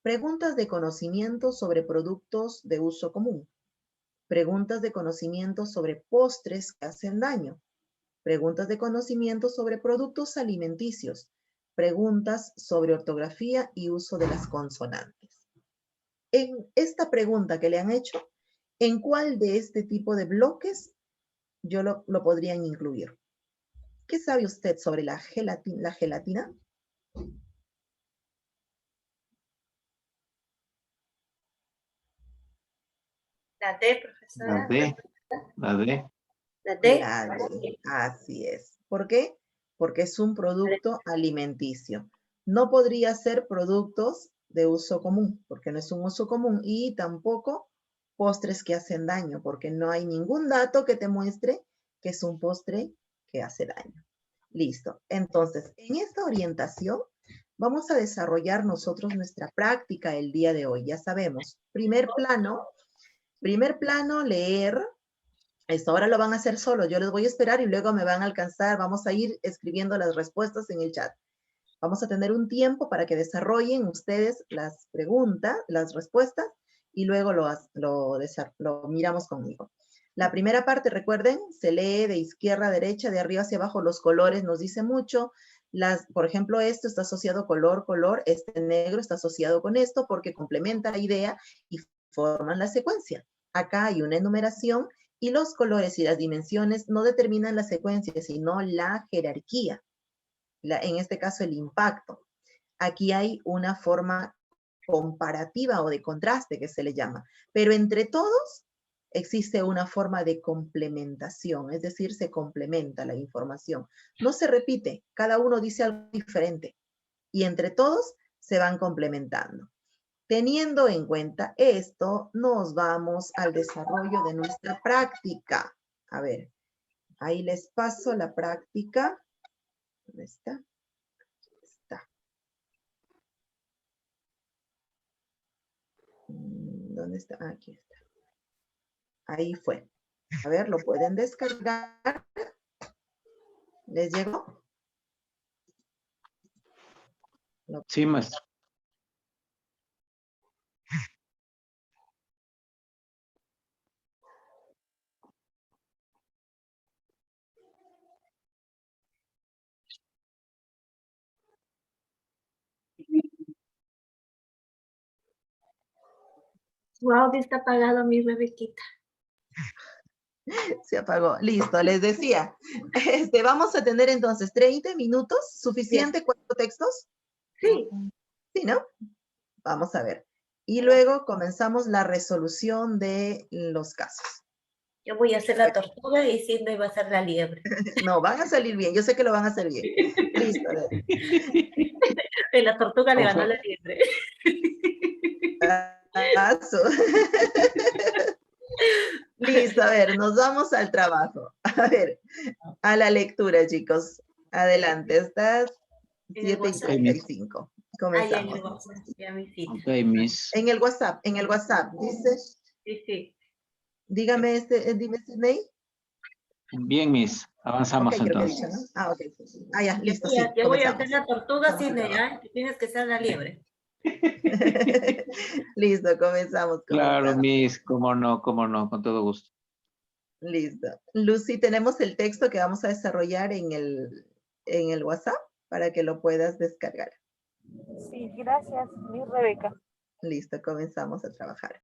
Preguntas de conocimiento sobre productos de uso común. Preguntas de conocimiento sobre postres que hacen daño. Preguntas de conocimiento sobre productos alimenticios. Preguntas sobre ortografía y uso de las consonantes. En esta pregunta que le han hecho, ¿en cuál de este tipo de bloques yo lo podrían incluir? ¿Qué sabe usted sobre la gelatina? La D, La profesora. D. La D. La D. La D, así es. ¿Por qué? Porque es un producto alimenticio. No podría ser productos de uso común, porque no es un uso común, y tampoco postres que hacen daño, porque no hay ningún dato que te muestre que es un postre que hace daño. Listo. Entonces, en esta orientación vamos a desarrollar nosotros nuestra práctica el día de hoy. Ya sabemos, primer plano, leer. Esto ahora lo van a hacer solo, yo les voy a esperar y luego me van a alcanzar, vamos a ir escribiendo las respuestas en el chat. Vamos a tener un tiempo para que desarrollen ustedes las preguntas, las respuestas, y luego lo miramos conmigo. La primera parte, recuerden, se lee de izquierda a derecha, de arriba hacia abajo, los colores nos dice mucho. Por ejemplo, esto está asociado color, este negro está asociado con esto porque complementa la idea y forman la secuencia. Acá hay una enumeración y los colores y las dimensiones no determinan la secuencia, sino la jerarquía. En este caso el impacto. Aquí hay una forma comparativa o de contraste que se le llama, pero entre todos existe una forma de complementación, es decir, se complementa la información. No se repite, cada uno dice algo diferente y entre todos se van complementando. Teniendo en cuenta esto, nos vamos al desarrollo de nuestra práctica. A ver, ahí les paso la práctica. ¿Dónde está? Está. ¿Dónde está? Aquí está. Ahí fue. A ver, lo pueden descargar. ¿Les llegó? Sí, maestro. Su audio está apagado, mi Rebequita. Se apagó. Listo, les decía. Vamos a tener entonces 30 minutos. ¿Suficiente? 4 textos? Sí. Sí, ¿no? Vamos a ver. Y luego comenzamos la resolución de los casos. Yo voy a hacer la tortuga y Sidney va a hacer la liebre. No, van a salir bien. Yo sé que lo van a hacer bien. Listo. A ver. Y la tortuga le ganó a la liebre. Paso. Listo, a ver, nos vamos al trabajo. A ver, a la lectura, chicos. Adelante, estás En el 7:35. Ah, ya en el Comenzamos. WhatsApp, ya mi cita. Ok, Miss. En el WhatsApp, dice, Sí, sí. dígame, dime, Sidney. Bien, Miss. Ok, Avanzamos creo que he entonces. dicho, ¿no? Ah, ok. Ah, ya, Yo listo, voy sí, a, yo voy a hacer comenzamos. la tortuga, Vamos al Sidney, trabajo. ¿ya? Tú tienes que ser la liebre. Listo, comenzamos. Claro, Miss. Cómo no, con todo gusto. Listo. Lucy, tenemos el texto que vamos a desarrollar en el WhatsApp para que lo puedas descargar. Sí, gracias, mi Rebeca. Listo, comenzamos a trabajar.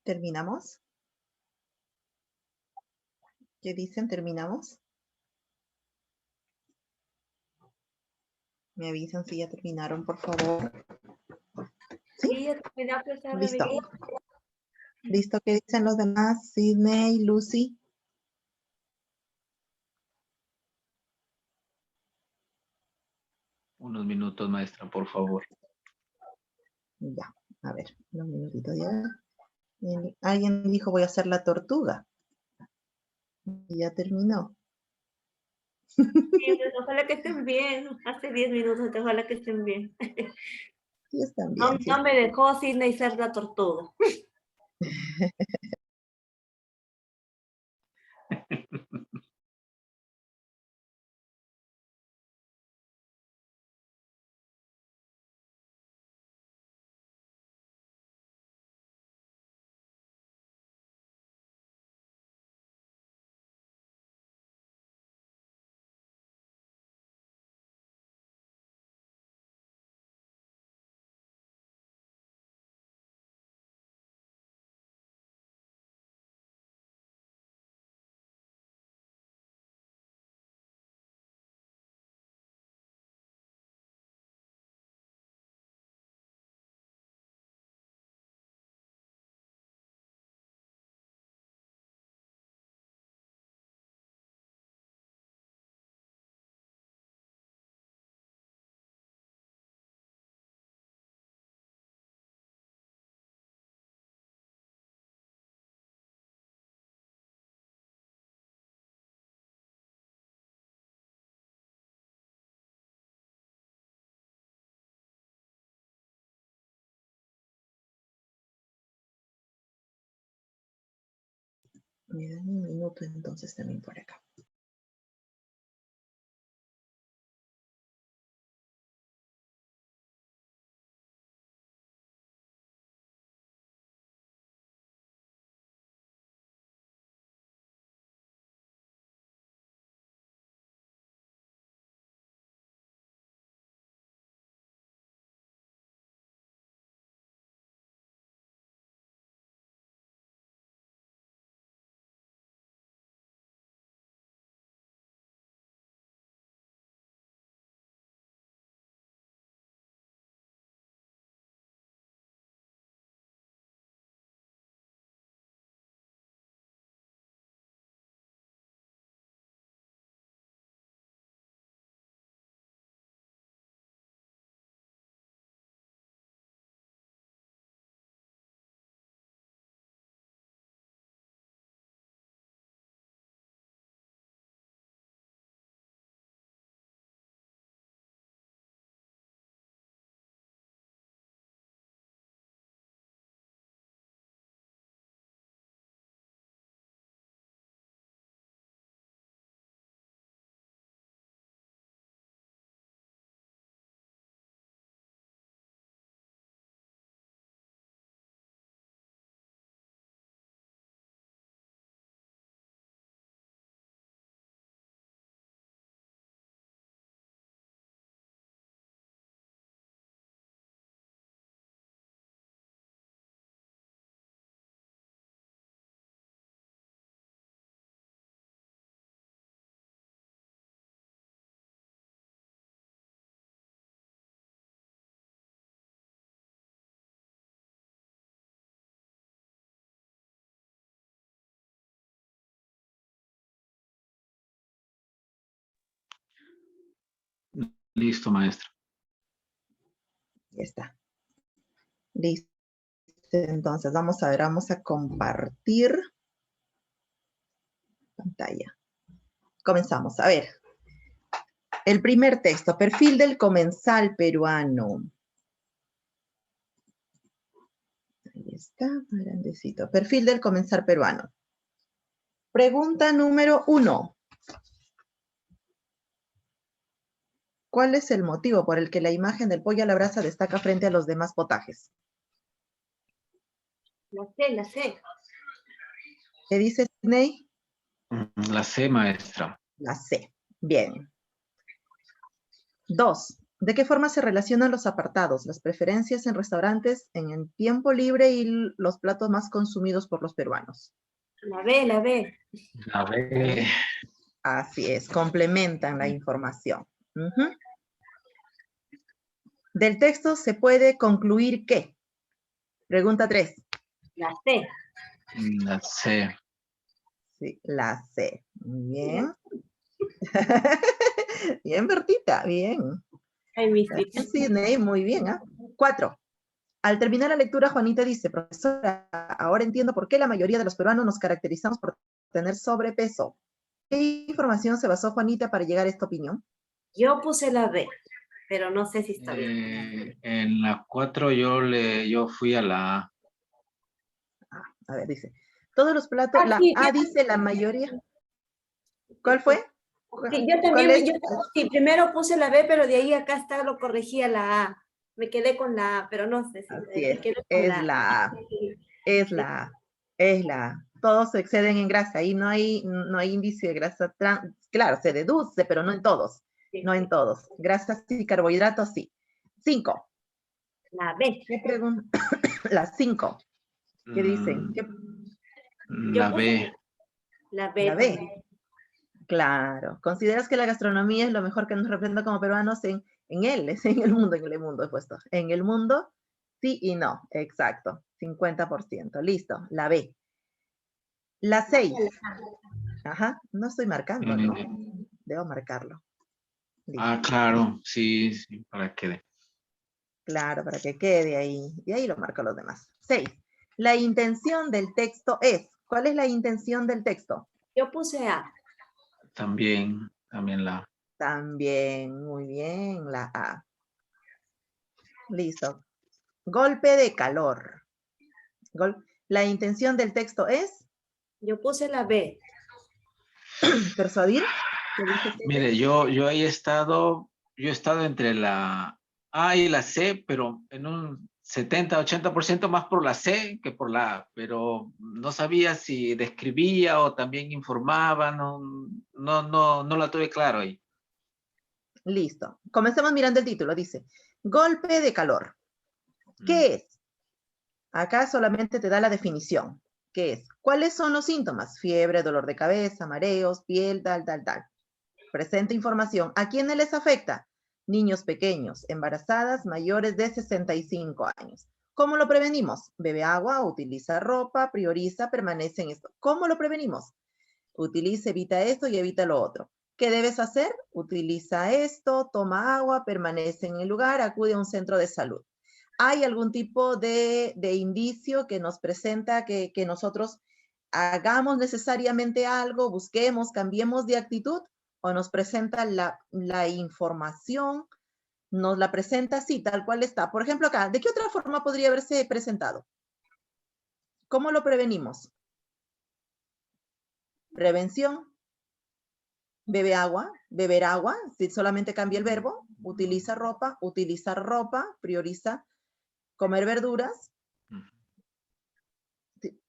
¿Terminamos? ¿Qué dicen? ¿Terminamos? Me avisan si ya terminaron, por favor. Sí, ya terminé, profesora Listo. Rebequita. ¿Listo? ¿Qué dicen los demás? Sidney, Lucy. Unos minutos, maestra, por favor. Ya, a ver, unos minutitos ya. Alguien dijo voy a hacer la tortuga. Y ya terminó. Sí, pues, ojalá que estén bien. Hace 10 minutos, ojalá que estén bien. Sí, están No, bien. Sí. no me dejó Sidney ser la tortuga. Me dan un minuto entonces también por acá. Listo, maestra. Ya está. Listo. Entonces, vamos a ver, vamos a compartir pantalla. Comenzamos. A ver. El primer texto, perfil del comensal peruano. Ahí está, grandecito. Perfil del comensal peruano. Pregunta número 1. ¿Cuál es el motivo por el que la imagen del pollo a la brasa destaca frente a los demás potajes? La sé, la sé. ¿Qué dice Sidney? La C, maestra. La C. Bien. 2. ¿De qué forma se relacionan los apartados, las preferencias en restaurantes, en el tiempo libre y los platos más consumidos por los peruanos? La B, la B. A ver, Así es, complementan la información. Ujú. Del texto se puede concluir que. Pregunta 3. La C. la C. Sí, la C. Muy bien. Bien, Bertita, bien. Ay, mis Gracias, Sidney, muy bien. 4. Al terminar la lectura, Juanita dice, profesora, ahora entiendo por qué la mayoría de los peruanos nos caracterizamos por tener sobrepeso. ¿Qué información se basó Juanita para llegar a esta opinión? Yo puse la B, pero no sé si está bien. En la 4 yo fui a la A. A ver, dice, todos los platos, la Sí, A dice la mayoría. ¿Cuál fue? sí, yo ¿Cuál también, es? sí, primero puse la B, pero de ahí acá está, lo corregí a la A. Me quedé con la A, pero no sé si Así me es, quedé con es la A. la A, es la A, es la A. Todos se exceden en grasa, ahí no hay índice de grasa trans, claro, se deduce, pero no en todos, Sí, no en sí. todos. Grasas y carbohidratos sí. 5. La B. ¿Qué pregunta? Las 5. ¿Qué dicen? Yo La puse B. la B La B. también. Claro. ¿Consideras que la gastronomía es lo mejor que nos representa como peruanos en él? Es en el mundo he puesto. En el mundo, sí y no. Exacto. 50%. Listo. La B. La 6. Ajá. No estoy marcando, ¿no? Debo marcarlo. Listo. Claro, sí, sí, para que. Claro, para que quede ahí. Y ahí lo marco los demás. 6. La intención del texto es. ¿Cuál es la intención del texto? Yo puse A. También la. También, muy bien, la A. Listo. Golpe de calor. La intención del texto es Yo puse la B. persuadir. ¿Qué dice Tete? Mire, yo he estado entre la A y la C, pero en un 70-80% más por la C que por la A, pero no sabía si describía o también informaba, no la tuve claro ahí. Listo. Comencemos mirando el título. Dice, golpe de calor. ¿Qué es? Acá solamente te da la definición. ¿Qué es? ¿Cuáles son los síntomas? Fiebre, dolor de cabeza, mareos, piel, tal. Presenta información. ¿A quiénes les afecta? Niños pequeños, embarazadas, mayores de 65 años. ¿Cómo lo prevenimos? Bebe agua, utiliza ropa, prioriza, permanece en esto. ¿Cómo lo prevenimos? Utiliza, evita esto y evita lo otro. ¿Qué debes hacer? Utiliza esto, toma agua, permanece en el lugar, acude a un centro de salud. ¿Hay algún tipo de indicio que nos presenta que nosotros hagamos necesariamente algo, busquemos, cambiemos de actitud? ¿O nos presenta la información, nos la presenta así, tal cual está? Por ejemplo, acá, ¿de qué otra forma podría haberse presentado? ¿Cómo lo prevenimos? Prevención. Bebe agua, beber agua, si solamente cambia el verbo, utiliza ropa, utilizar ropa, prioriza comer verduras.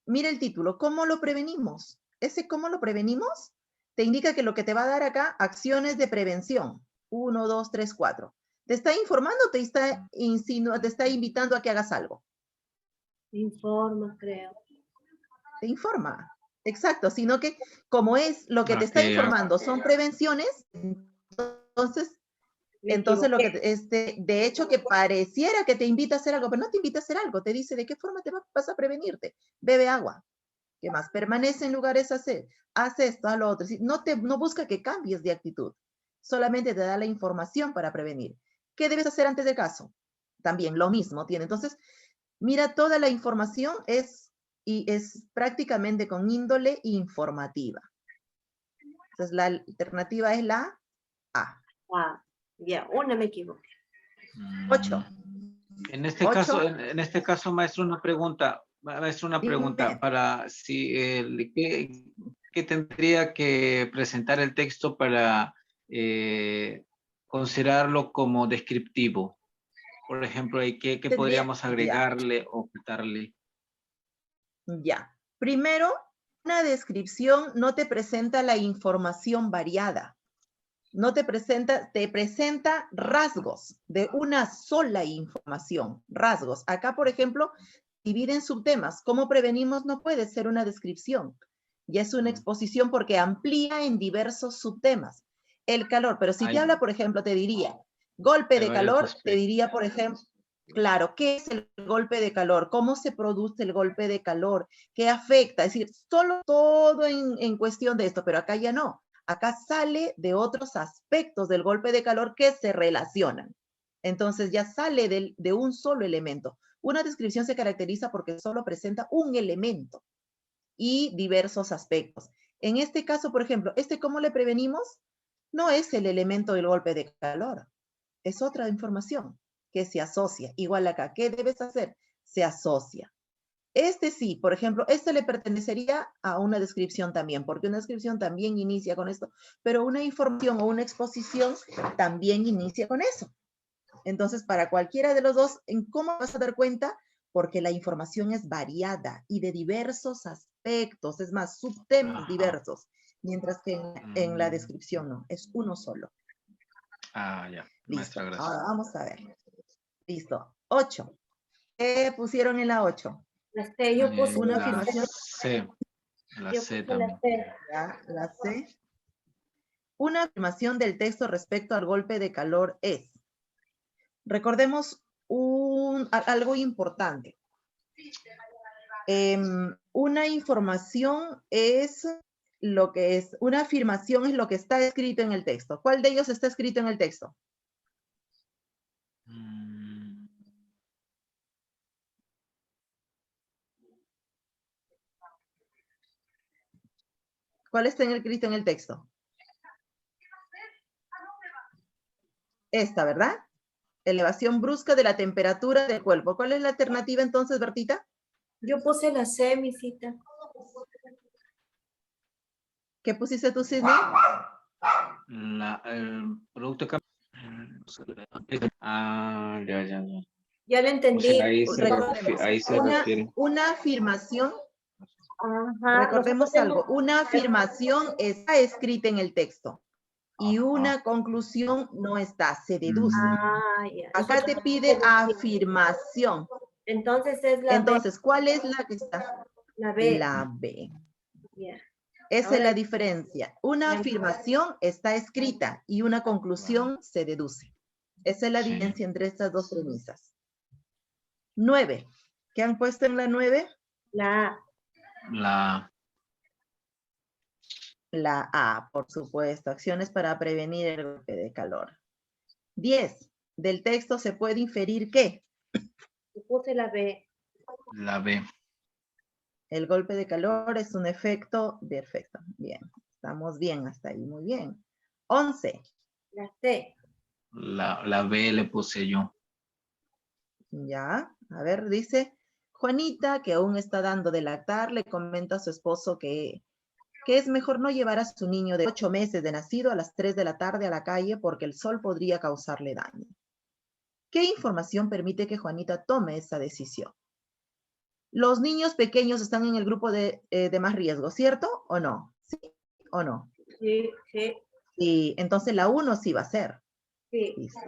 Mira el título, ¿cómo lo prevenimos? Ese ¿cómo lo prevenimos? Te indica que lo que te va a dar acá, acciones de prevención. 1, 2, 3, 4. ¿Te está informando o te está invitando a que hagas algo? Informa, creo. Te informa. Exacto, sino que como es lo que te está informando son prevenciones, entonces lo que de hecho que pareciera que te invita a hacer algo, pero no te invita a hacer algo, te dice de qué forma te vas a prevenirte. Bebe agua. ¿Qué más? Permanece en lugares haz esto, haz lo otro. No busca que cambies de actitud, solamente te da la información para prevenir. ¿Qué debes hacer antes del caso? También lo mismo tiene. Entonces, mira, toda la información es prácticamente con índole informativa. Entonces, la alternativa es la A. Ya, una me equivoqué. 8. En este caso, maestro, una pregunta. Para si ¿qué tendría que presentar el texto para considerarlo como descriptivo? Por ejemplo, ¿qué podríamos agregarle o quitarle? Ya. Primero, una descripción no te presenta la información variada. No te presenta rasgos de una sola información. Rasgos. Acá, por ejemplo, divide en subtemas. ¿Cómo prevenimos? No puede ser una descripción. Ya es una exposición porque amplía en diversos subtemas. El calor, pero si te habla, por ejemplo, te diría, golpe de calor, te diría, por ejemplo, claro, ¿qué es el golpe de calor? ¿Cómo se produce el golpe de calor? ¿Qué afecta? Es decir, solo todo en cuestión de esto, pero acá ya no. Acá sale de otros aspectos del golpe de calor que se relacionan. Entonces ya sale de un solo elemento. Una descripción se caracteriza porque solo presenta un elemento y diversos aspectos. En este caso, por ejemplo, ¿cómo le prevenimos? No es el elemento del golpe de calor, es otra información que se asocia. Igual acá, ¿qué debes hacer? Se asocia. Sí, por ejemplo, le pertenecería a una descripción también, porque una descripción también inicia con esto, pero una información o una exposición también inicia con eso. Entonces, para cualquiera de los dos, ¿en cómo vas a dar cuenta? Porque la información es variada y de diversos aspectos, es más, subtemas diversos, mientras que en la descripción no, es uno solo. Ah, ya. Listo. Maestra, gracias. Ahora vamos a ver. Listo. 8. ¿Qué pusieron en la 8? La C, yo puse Una La afirmación. C. La yo C puse la también. C. Ya, la C. Una afirmación del texto respecto al golpe de calor es. Recordemos algo importante. Una información es lo que es, una afirmación es lo que está escrito en el texto. ¿Cuál de ellos está escrito en el texto? ¿Cuál está escrito en el texto? Esta, ¿verdad? Elevación brusca de la temperatura del cuerpo. ¿Cuál es la alternativa entonces, Bertita? Yo puse la C, mi cita. ¿Qué pusiste tú, Sidney? El producto de ya. Ya lo entendí. O sea, ahí se refiere. Una afirmación. Ajá. Recordemos algo. Una afirmación está escrita en el texto. Y una conclusión no está, se deduce. Ya. Acá te pide afirmación. Entonces es la Entonces, ¿cuál es la que está? B. La B. La B. Yeah. Esa Ahora, es la diferencia. Una ya. afirmación está escrita y una conclusión se deduce. Esa es la diferencia entre estas dos premisas. 9. ¿Qué han puesto en la 9? La A. La A, por supuesto. Acciones para prevenir el golpe de calor. 10. Del texto se puede inferir ¿qué? Yo puse la B. La B. El golpe de calor es un efecto perfecto. Bien, estamos bien hasta ahí, muy bien. 11. La C. La B le puse yo. Ya, a ver, dice, Juanita, que aún está dando de lactar, le comenta a su esposo que es mejor no llevar a su niño de 8 meses de nacido a las 3 de la tarde a la calle porque el sol podría causarle daño. ¿Qué información permite que Juanita tome esa decisión? Los niños pequeños están en el grupo de más riesgo, ¿cierto o no? ¿Sí o no? Sí, sí. Y entonces la 1 sí va a ser. Sí. Listo.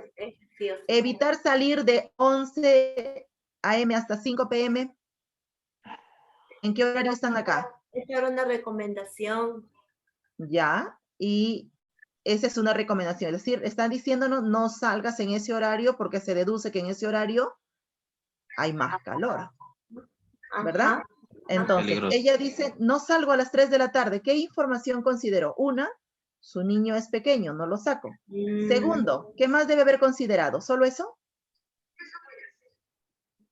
Sí. Evitar salir de 11 a.m. hasta 5 p.m. ¿En qué horario están acá? Esta era una recomendación. Ya, y esa es una recomendación. Es decir, están diciéndonos no salgas en ese horario porque se deduce que en ese horario hay más calor. ¿Verdad? Ajá. Entonces, Peligroso. ella dice, no salgo a las 3 de la tarde. ¿Qué información consideró? Una, su niño es pequeño, no lo saco. Segundo, ¿qué más debe haber considerado? ¿Solo eso?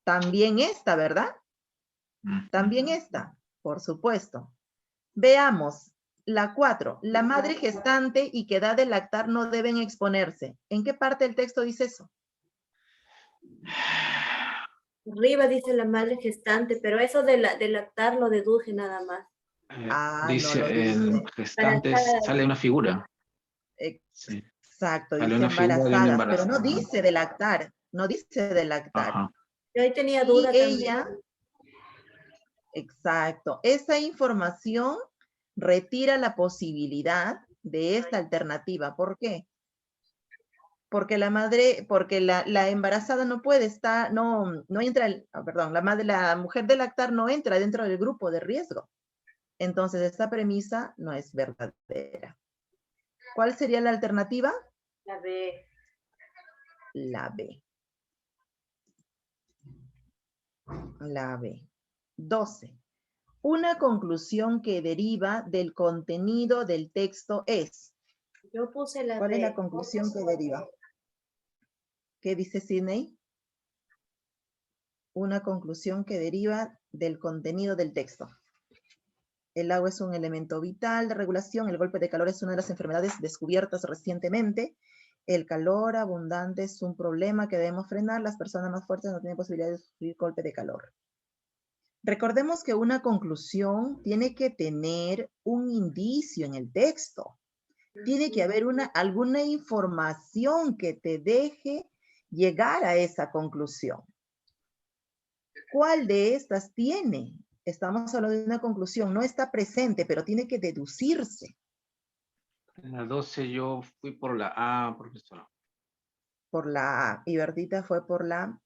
También esta, ¿verdad? También esta, por supuesto. Veamos, la 4. La madre gestante y que da de lactar no deben exponerse. ¿En qué parte del texto dice eso? Arriba dice la madre gestante, pero eso de lactar lo deduje nada más. Dice, no lo dice. gestante sale una figura. Sí. Exacto, Sale dice una figura de una embarazadas, pero no embarazada. dice de lactar, no dice de lactar. Ajá. Yo ahí tenía Y duda ella, también. exacto, esa información retira la posibilidad de esta alternativa. ¿Por qué? Porque la embarazada no puede estar, no entra, perdón, la mujer de lactar no entra dentro del grupo de riesgo. Entonces, esta premisa no es verdadera. ¿Cuál sería la alternativa? La B. La B. La B. 12. Una conclusión que deriva del contenido del texto es. Yo puse la ¿Cuál B. es la conclusión que deriva? ¿Qué dice Sidney? Una conclusión que deriva del contenido del texto. El agua es un elemento vital de regulación. El golpe de calor es una de las enfermedades descubiertas recientemente. El calor abundante es un problema que debemos frenar. Las personas más fuertes no tienen posibilidad de sufrir golpe de calor. Recordemos que una conclusión tiene que tener un indicio en el texto. Tiene que haber alguna información que te deje llegar a esa conclusión. ¿Cuál de estas tiene? Estamos hablando de una conclusión, no está presente, pero tiene que deducirse. En la 12 yo fui por la A, profesora. Por la A. Y Bertita fue por la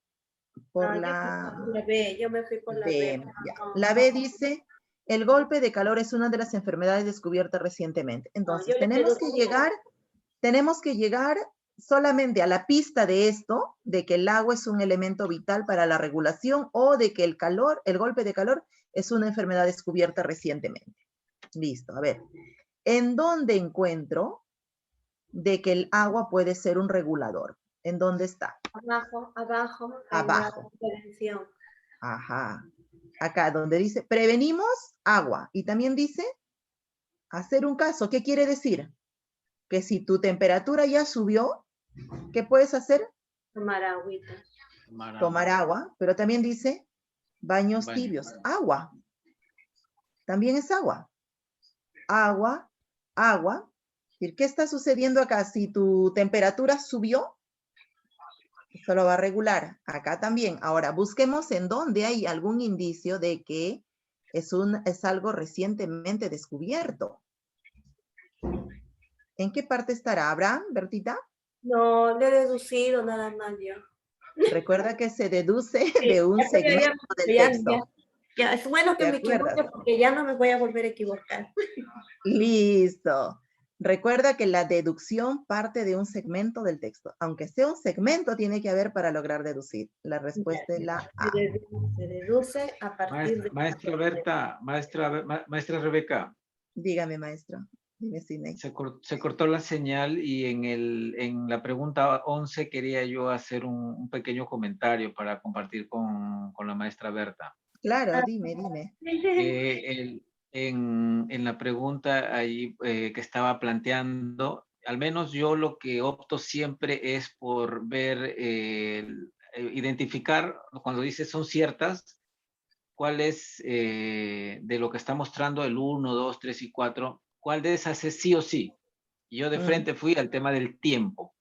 La B. Yo me fui por la B. Ya. La B dice, el golpe de calor es una de las enfermedades descubiertas recientemente. Entonces, tenemos que llegar solamente a la pista de esto, de que el agua es un elemento vital para la regulación o de que el golpe de calor es una enfermedad descubierta recientemente. Listo, a ver. ¿En dónde encuentro de que el agua puede ser un regulador? ¿En dónde está? Abajo. Abajo. En la prevención. Ajá. Acá donde dice, prevenimos agua. Y también dice, hacer un caso. ¿Qué quiere decir? Que si tu temperatura ya subió, ¿qué puedes hacer? Tomar agüita. Tomar agua. Pero también dice, baños tibios. Agua. También es agua. Agua. ¿Qué está sucediendo acá? Si tu temperatura subió, eso lo va a regular. Acá también. Ahora, busquemos en dónde hay algún indicio de que es algo recientemente descubierto. ¿En qué parte estará? ¿Abraham, Bertita? No, le he deducido nada más yo. Recuerda que se deduce de un segmento del texto. Ya, es bueno que me equivoque porque ya no me voy a volver a equivocar. Listo. Recuerda que la deducción parte de un segmento del texto. Aunque sea un segmento, tiene que haber para lograr deducir. La respuesta es la A. Se deduce a partir de... Maestra Berta, maestra Rebeca. Dígame, maestro. Dime, Sidney. Se cortó la señal y en la pregunta 11 quería yo hacer un pequeño comentario para compartir con la maestra Berta. Claro, dime. En la pregunta ahí que estaba planteando, al menos yo lo que opto siempre es por ver, identificar, cuando dice son ciertas, cuál es de lo que está mostrando el 1, 2, 3 y 4, cuál de esas es sí o sí. Y yo de frente fui al tema del tiempo.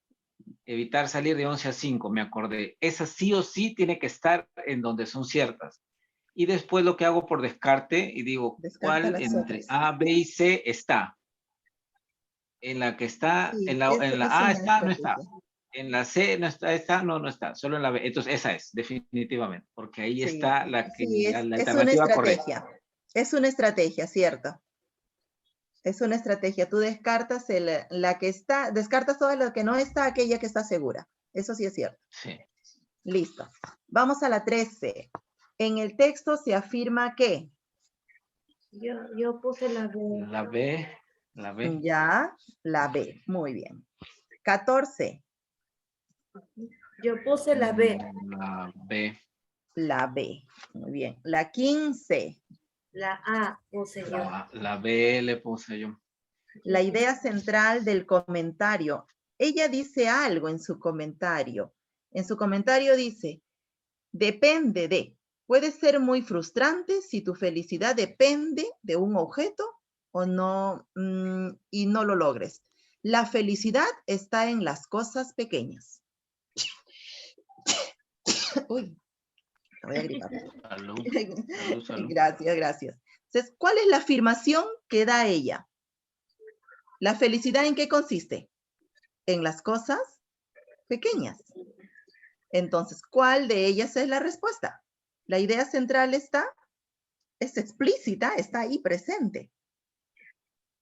Evitar salir de 11 a 5, me acordé. Esa sí o sí tiene que estar en donde son ciertas. Y después lo que hago por descarte y digo, ¿cuál entre A, B y C está? En la que está, Sí, en la A está, no está. En la C no está, no está. Solo en la B. Entonces esa es, definitivamente. Porque ahí está la alternativa correcta. Es una estrategia, ¿cierto? Es una estrategia. Tú descartas descartas toda la que no está, aquella que está segura. Eso sí es cierto. Sí. Listo. Vamos a la 13. En el texto se afirma que. Yo puse la B. La B. Ya, la B. Muy bien. 14. Yo puse la B. La B. La B. Muy bien. La 15. La A puse yo. La B le puse yo. La idea central del comentario. Ella dice algo en su comentario. En su comentario dice, depende de. Puede ser muy frustrante si tu felicidad depende de un objeto o no, y no lo logres. La felicidad está en las cosas pequeñas. Uy, me voy a gripar. Salud. Gracias. Entonces, ¿cuál es la afirmación que da ella? ¿La felicidad en qué consiste? En las cosas pequeñas. Entonces, ¿cuál de ellas es la respuesta? La idea central es explícita, está ahí presente.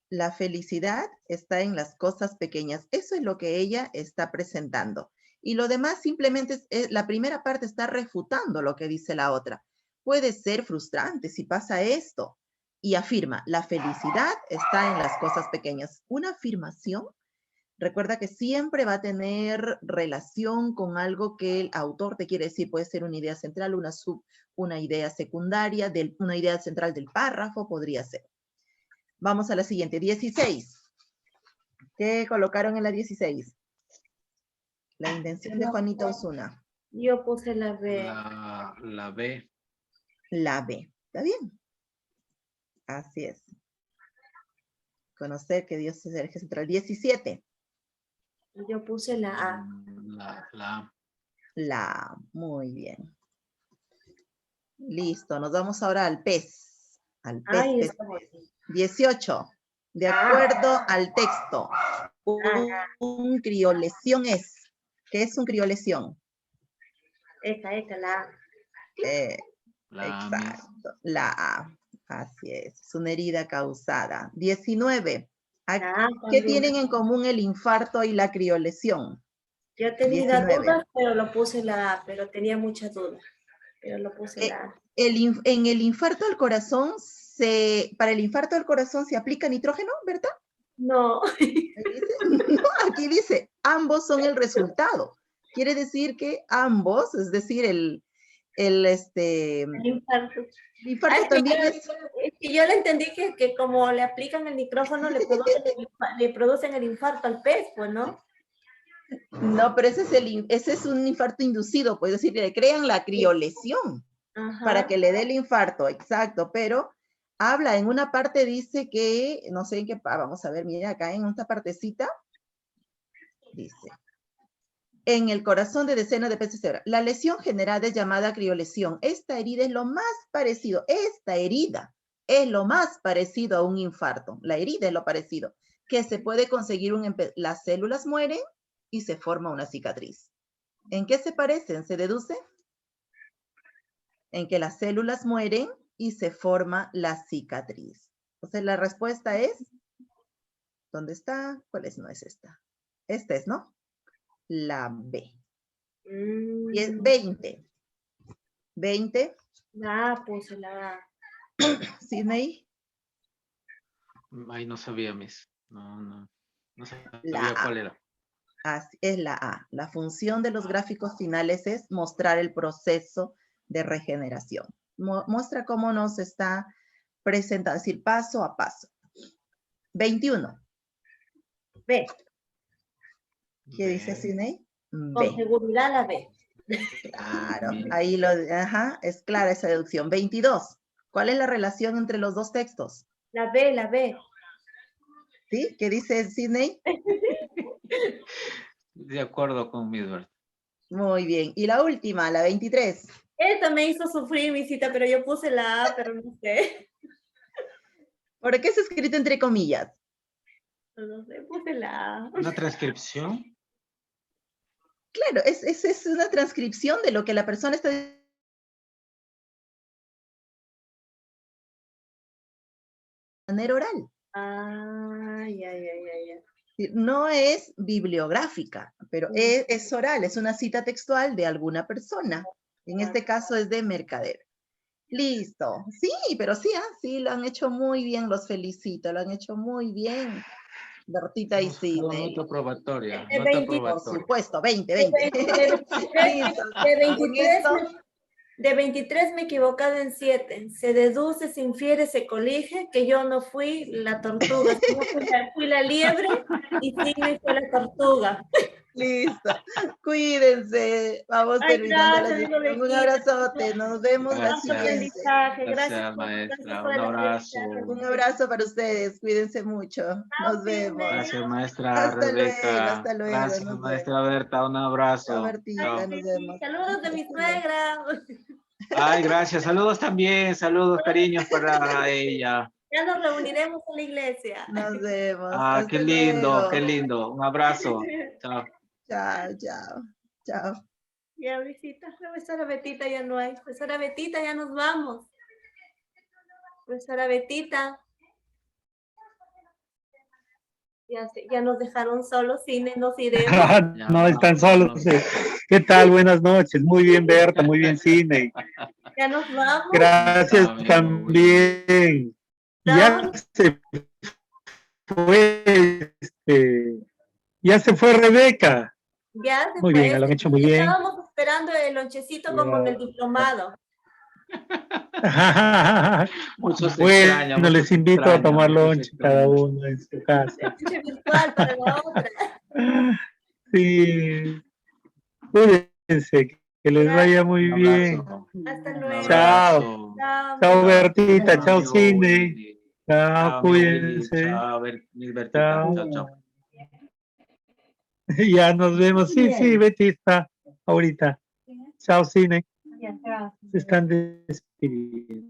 La felicidad está en las cosas pequeñas. Eso es lo que ella está presentando. Y lo demás simplemente la primera parte está refutando lo que dice la otra. Puede ser frustrante si pasa esto. Y afirma, la felicidad está en las cosas pequeñas. Una afirmación, recuerda que siempre va a tener relación con algo que el autor te quiere decir. Puede ser una idea central, una idea secundaria, una idea central del párrafo, podría ser. Vamos a la siguiente, 16. ¿Qué colocaron en la 16? La invención de Juanita Osuna. Yo puse la B. La B. La B. ¿Está bien? Así es. Conocer que Dios es el eje central. 17. Yo puse la A. La A. La A. Muy bien. Listo. Nos vamos ahora al pez. Al pez. Ay, Pez. 18. De acuerdo al texto. Un criolesión es. ¿Qué es un criolesión? Esta, la A. Exacto. La A. Así es. Es una herida causada. 19. ¿Qué tienen en común el infarto y la criolesión? Yo tenía dudas, pero lo puse la A, pero tenía muchas dudas. Pero lo puse la A. En el infarto al corazón, para el infarto al corazón se aplica nitrógeno, ¿verdad? No. No, aquí dice, ambos son el resultado. Quiere decir que ambos, es decir, el infarto. El infarto también es... que yo le entendí que como le aplican el micrófono, le producen el infarto al pez, pues, ¿no? No, pero ese es un infarto inducido, pues, es decir, le crean la criolesión para que le dé el infarto, exacto, pero habla en una parte, dice que, no sé en qué, vamos a ver, mira acá en esta partecita, dice, en el corazón de decenas de peces cebra. La lesión generada es llamada criolesión. Esta herida es lo más parecido, a un infarto. La herida es lo parecido, que se puede conseguir las células mueren y se forma una cicatriz. ¿En qué se parecen? ¿Se deduce? En que las células mueren y se forma la cicatriz. Entonces la respuesta es, ¿dónde está? ¿Cuál es? No es esta. Esta es, ¿no? La B. Y es 20. 20. La puse la A. Sidney. Ay, no sabía, Miss. No sabía La cuál era. Así es la A. La función de los gráficos finales es mostrar el proceso de regeneración. Muestra cómo nos está presentando, es decir, paso a paso. 21. B. ¿Qué dice Sidney? B. Con seguridad la B. Claro, ahí es clara esa deducción. 22. ¿Cuál es la relación entre los dos textos? La B. ¿Sí? ¿Qué dice Sidney? De acuerdo con Midward. Muy bien. Y la última, la 23. Esta me hizo sufrir mi cita, pero yo puse la A, pero no sé. ¿Por qué es escrito entre comillas? No sé, puse la A. ¿Una transcripción? Claro, es una transcripción de lo que la persona está diciendo de manera oral. Ya. No es bibliográfica, pero es oral, es una cita textual de alguna persona. En este caso es de Mercader. Listo. Sí, pero sí, sí, lo han hecho muy bien, los felicito, lo han hecho muy bien. Bertita y Sidney. Nota probatoria. Por supuesto, 20. De 23 me he equivocado en 7. Se deduce, se infiere, se colige que yo no fui la tortuga, sino fui la liebre y Sidney fue la tortuga. Listo. Cuídense. Vamos terminando la sesión. Un abrazote. Nos vemos la siguiente. Gracias, maestra. Un abrazo. Un abrazo para ustedes. Cuídense mucho. Nos vemos. Gracias, maestra Rebeca. Hasta luego. Gracias, maestra Berta. Un abrazo. Chao, Bertita. Nos vemos. Saludos de mi suegra. Ay, gracias. Saludos también. Saludos, cariños para ella. Ya nos reuniremos en la iglesia. Nos vemos. Ah, qué Hasta lindo, luego. qué lindo. Un abrazo. Chao. Chao, chao, chao. Ya, visita, profesora Betita ya no hay. Profesora Betita, ya nos vamos. Profesora Betita. Ya nos dejaron solos, Cine, nos iremos. No están solos. ¿Qué tal? Buenas noches. Muy bien, Berta. Muy bien, Cine. Ya nos vamos. Gracias Chao, amigo. también. Ya se fue, ya se fue Rebeca. Ya se Muy fue. bien, lo han hecho muy bien. Estábamos esperando el lonchecito como en el diplomado. Muchos se extrañan, Bueno, les muchos se invito a extrañan, tomar muchos se lonche cada extrañan. uno en su casa. Lonche virtual para la otra. Sí. Cuídense, que les vaya muy Un bien. abrazo. Hasta Un luego. abrazo. Chao, Bertita. Chao, amigo Cine. Willy. Chao, Chao, amigo Willy. cuídense. Chao, Bertita. Chao. Chao, chao. Ya nos vemos. Sí, sí, Betty está ahorita. Chao, Cine. Se están despidiendo.